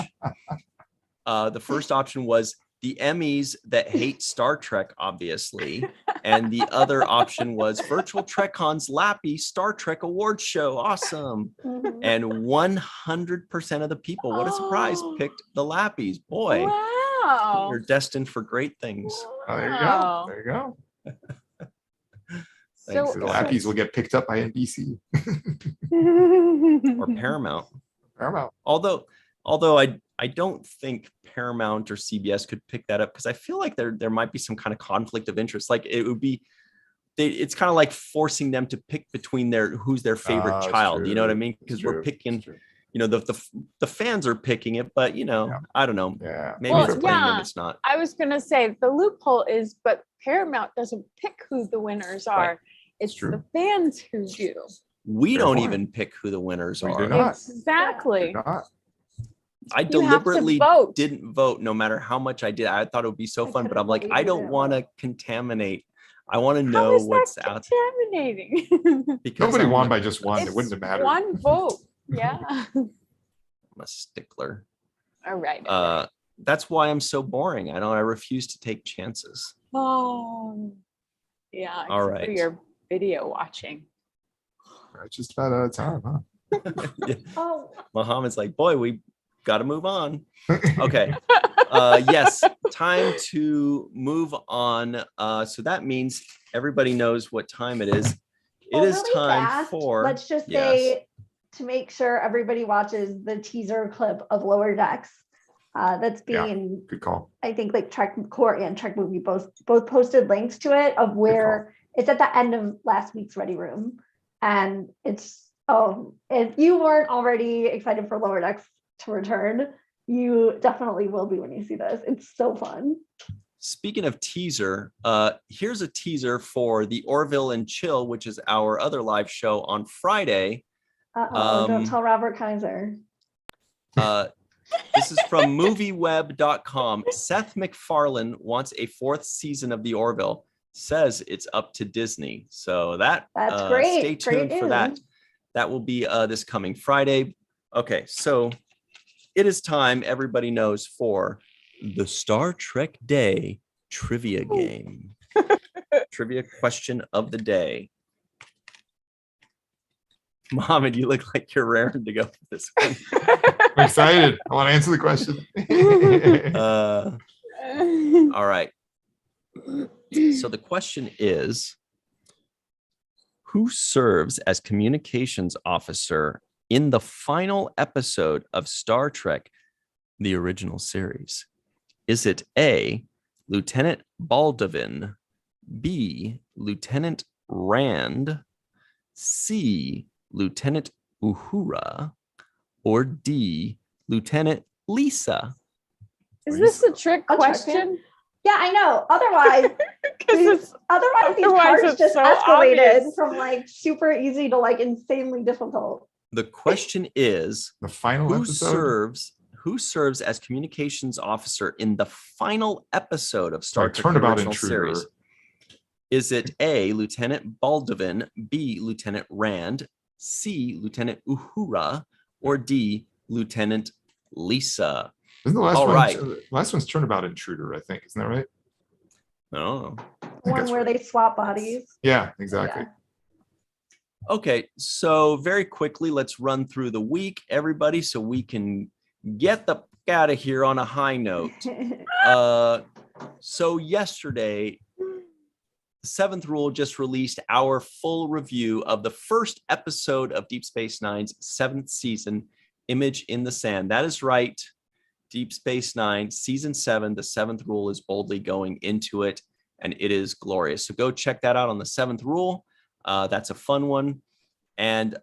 The first option was the Emmys that hate Star Trek, obviously. And the other option was Virtual TrekCon's LLAPy Star Trek Awards Show. Awesome. And 100% of the people, what a surprise, picked the LLAPys. Boy, Wow. you're destined for great things. Oh, there you Wow. go. There you go. Thanks, The guys. Lappies will get picked up by NBC. Or Paramount. Paramount. Although I don't think Paramount or CBS could pick that up because I feel like there might be some kind of conflict of interest. Like it would be, it's kind of like forcing them to pick between who's their favorite child. You know what I mean? Because we're picking, the fans are picking it, but I don't know. Yeah. Maybe it's playing them, it's not. I was gonna say the loophole is, but Paramount doesn't pick who the winners are. Right. It's the fans who do. We don't even pick who the winners are. Do not. Exactly. Do not. I deliberately didn't vote no matter how much I did. I thought it would be so fun, but I'm like, I don't want to contaminate. I want to know what's out. Contaminating. Because nobody won by just one. It wouldn't have mattered. One vote. Yeah. I'm a stickler. All right. That's why I'm so boring. I refuse to take chances. Yeah. All right. For your video watching. Right, just about out of time, huh? Yeah. Oh, Muhammad's like, boy, we got to move on. Okay. Yes, time to move on. So that means everybody knows what time it is. It is really time fast, for. Let's just say to make sure everybody watches the teaser clip of Lower Decks. That's being good call. I think like Trek Core and Trek Movie both posted links to it of where it's at the end of last week's Ready Room, and it's if you weren't already excited for Lower Decks to return, you definitely will be when you see this. It's so fun. Speaking of teaser, here's a teaser for the Orville and Chill, which is our other live show on Friday. Don't tell Robert Kaiser. This is from movieweb.com. Seth MacFarlane wants a 4th season of the Orville, says it's up to Disney. So that's great. Stay tuned Great for that. That will be this coming Friday. Okay, so it is time, everybody knows, for the Star Trek Day trivia game. Trivia question of the day. Mohammed, you look like you're raring to go for this one. I'm excited. I want to answer the question. All right. So the question is, who serves as communications officer in the final episode of Star Trek, the original series? Is it A, Lieutenant Baldwin, B, Lieutenant Rand, C, Lieutenant Uhura, or D, Lieutenant Lisa? Is this a trick question? Yeah, I know. Otherwise, these cards just so escalated obvious. from like super easy to like insanely difficult. The question is, the final episode? Who serves as communications officer in the final episode of Star Trek Turnabout original Intruder. series? Is it A, Lieutenant Baldwin, B, Lieutenant Rand, C, Lieutenant Uhura, or D, Lieutenant Lisa? Isn't the last All one? right. Last one's Turnabout Intruder, I think. Isn't that right? No. One where they swap bodies. Yeah, exactly. Yeah. Okay, so very quickly, let's run through the week, everybody, so we can get the out of here on a high note. So yesterday, the 7th Rule just released our full review of the first episode of Deep Space Nine's 7th season, Image in the Sand. That is right. Deep Space Nine, Season 7, the 7th Rule is boldly going into it, and it is glorious. So go check that out on the 7th Rule. That's a fun one. And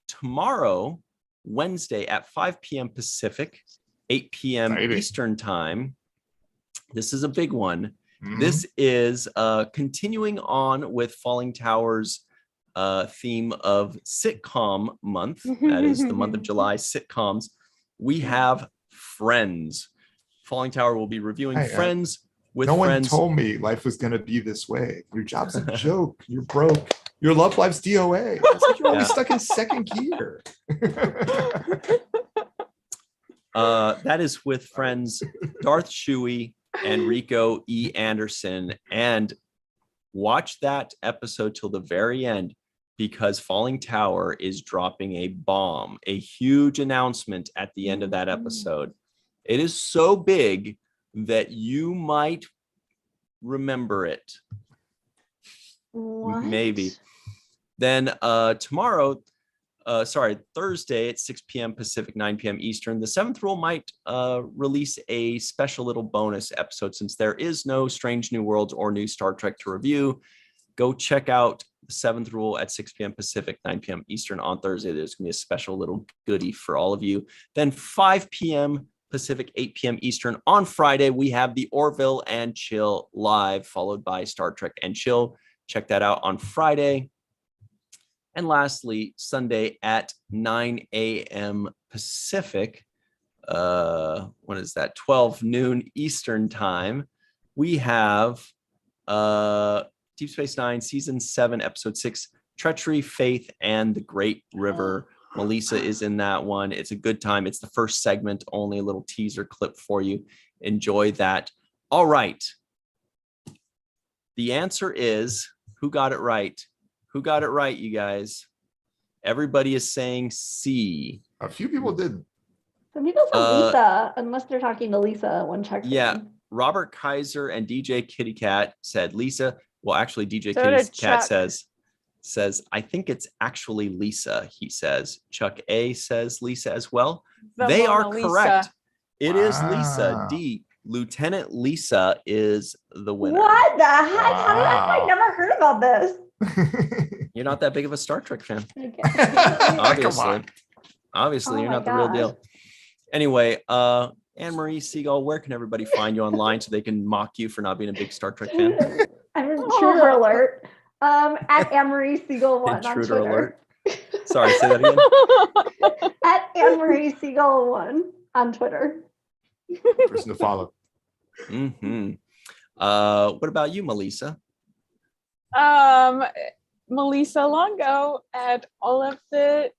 tomorrow, Wednesday at 5 p.m. Pacific, 8 p.m. Eastern Time, this is a big one. Mm-hmm. This is continuing on with Falling Towers' theme of sitcom month. That is the month of July, sitcoms. We have Friends. Falling Tower will be reviewing Friends with no Friends. one told me life was going to be this way. Your job's a joke. You're broke. Your love life's DOA. It's like you're always stuck in second gear. That is with Friends, Darth Shuey and Rico E. Anderson. And watch that episode till the very end, because Falling Tower is dropping a bomb, a huge announcement at the end of that episode. It is so big that you might remember it. What? Maybe. Then tomorrow, Thursday at 6 p.m. Pacific, 9 p.m. Eastern. The Seventh Rule might release a special little bonus episode since there is no Strange New Worlds or new Star Trek to review. Go check out the Seventh Rule at 6 p.m. Pacific, 9 p.m. Eastern on Thursday. There's going to be a special little goodie for all of you. Then 5 p.m. Pacific, 8 p.m. Eastern on Friday, we have the Orville and Chill live, followed by Star Trek and Chill. Check that out on Friday. And lastly, Sunday at 9 a.m. Pacific, what is that? 12 noon Eastern time. We have Deep Space Nine, Season 7, Episode 6, Treachery, Faith, and the Great River. Melissa is in that one. It's a good time. It's the first segment, only a little teaser clip for you. Enjoy that. All right. The answer is, who got it right? Who got it right, you guys? Everybody is saying C. A few people did. Some people said Lisa, unless they're talking to Lisa when checked. Yeah, Robert Kaiser and DJ Kitty Cat said Lisa. Well, actually, DJ So Kitty did Cat Chuck. says, I think it's actually Lisa, he says. Chuck A says Lisa as well. The They are Mona Lisa. correct. It is Lisa. Wow. D. Lieutenant Lisa is the winner. What the heck? How did I Wow. never heard about this? You're not that big of a Star Trek fan. Okay. Obviously. Come on. Obviously, Oh you're my not the real gosh. deal. Anyway, Anne-Marie Seagull, where can everybody find you online so they can mock you for not being a big Star Trek fan? I'm intruder alert. At Anne-Marie Siegel 1 on Intruder Twitter. alert. Sorry, say that again. At Anne-Marie Siegel 1 on Twitter. Person to follow. Mm-hmm. What about you, Melissa? Melissa Longo at all of the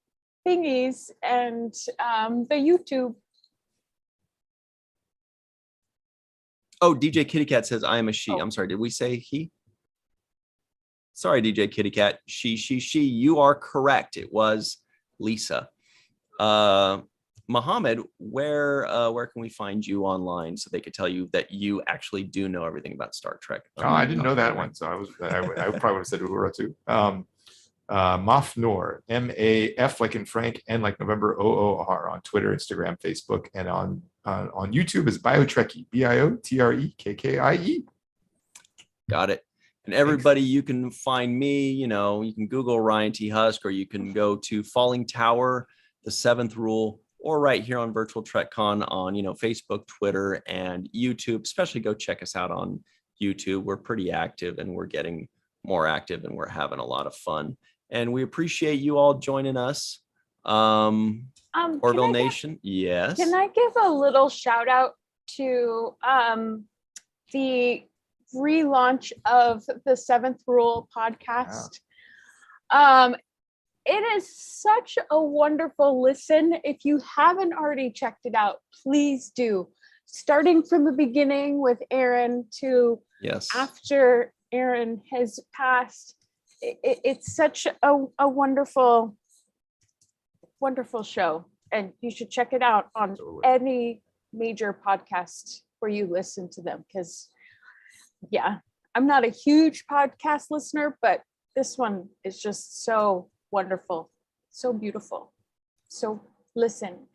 thingies and the YouTube. Oh, DJ Kitty Cat says, I am a she. I'm sorry, did we say he? Sorry, DJ Kitty Cat. She. You are correct. It was Lisa. Mohammed, where can we find you online so they could tell you that you actually do know everything about Star Trek? Oh, I didn't know that one, so I probably would have said Uhura too. Mafnor, MAF like in Frank, and like November OOR on Twitter, Instagram, Facebook, and on YouTube is Biotrekkie, BIOTREKKIE. Got it. And everybody, you can find me, you can Google Ryan T. Husk, or you can go to Falling Tower, The Seventh Rule, or right here on Virtual TrekCon on, Facebook, Twitter, and YouTube. Especially go check us out on YouTube. We're pretty active and we're getting more active and we're having a lot of fun. And we appreciate you all joining us. Orville Nation, yes. Can I give a little shout out to the relaunch of the Seventh Rule podcast? It is such a wonderful listen. If you haven't already checked it out, please do. Starting from the beginning with Aaron to Yes. after Aaron has passed, it's such a wonderful, wonderful show. And you should check it out on Absolutely. any major podcast where you listen to them. Because, yeah, I'm not a huge podcast listener, but this one is just so wonderful, so beautiful. So listen.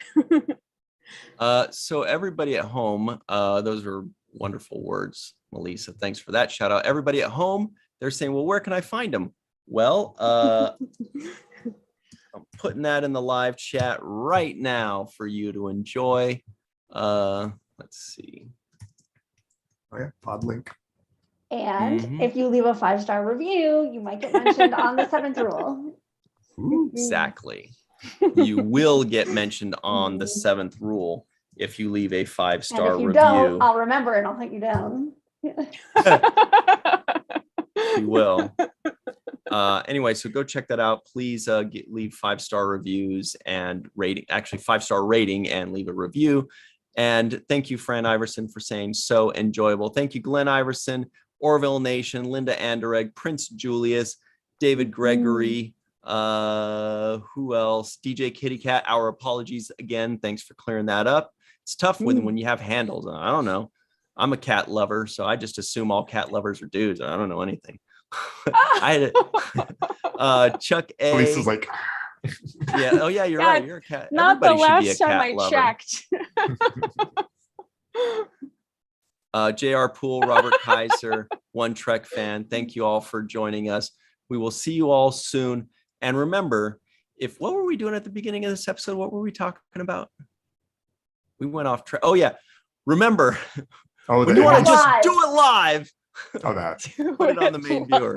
So everybody at home, those are wonderful words, Melissa. Thanks for that shout out. Everybody at home, they're saying, well, where can I find them? Well, I'm putting that in the live chat right now for you to enjoy. Let's see. Oh yeah, pod link. And Mhm. if you leave a 5-star review, you might get mentioned on the Seventh Rule. Exactly. You will get mentioned on the Seventh Rule if you leave a And 5-star if you review. don't, I'll remember and I'll hunt you down. You will. Anyway, so go check that out. Please leave 5-star reviews and rating, actually 5-star rating, and leave a review. And thank you, Fran Iverson, for saying so enjoyable. Thank you, Glenn Iverson, Orville Nation, Linda Anderegg, Prince Julius, David Gregory. Who else? DJ Kitty Cat. Our apologies again. Thanks for clearing that up. It's tough when you have handles. I don't know. I'm a cat lover, so I just assume all cat lovers are dudes. I don't know anything. I had Chuck A. Lisa's like, Yeah. Oh yeah, you're Yeah, right. You're a cat. Not the Everybody should be a last time cat I lover. checked. JR Poole, Robert Kaiser, One Trek fan. Thank you all for joining us. We will see you all soon. And remember, what were we doing at the beginning of this episode? What were we talking about? We went off track. Oh yeah. Remember, Oh, when you want to just live. do it live, Oh, that. put it on the main viewer.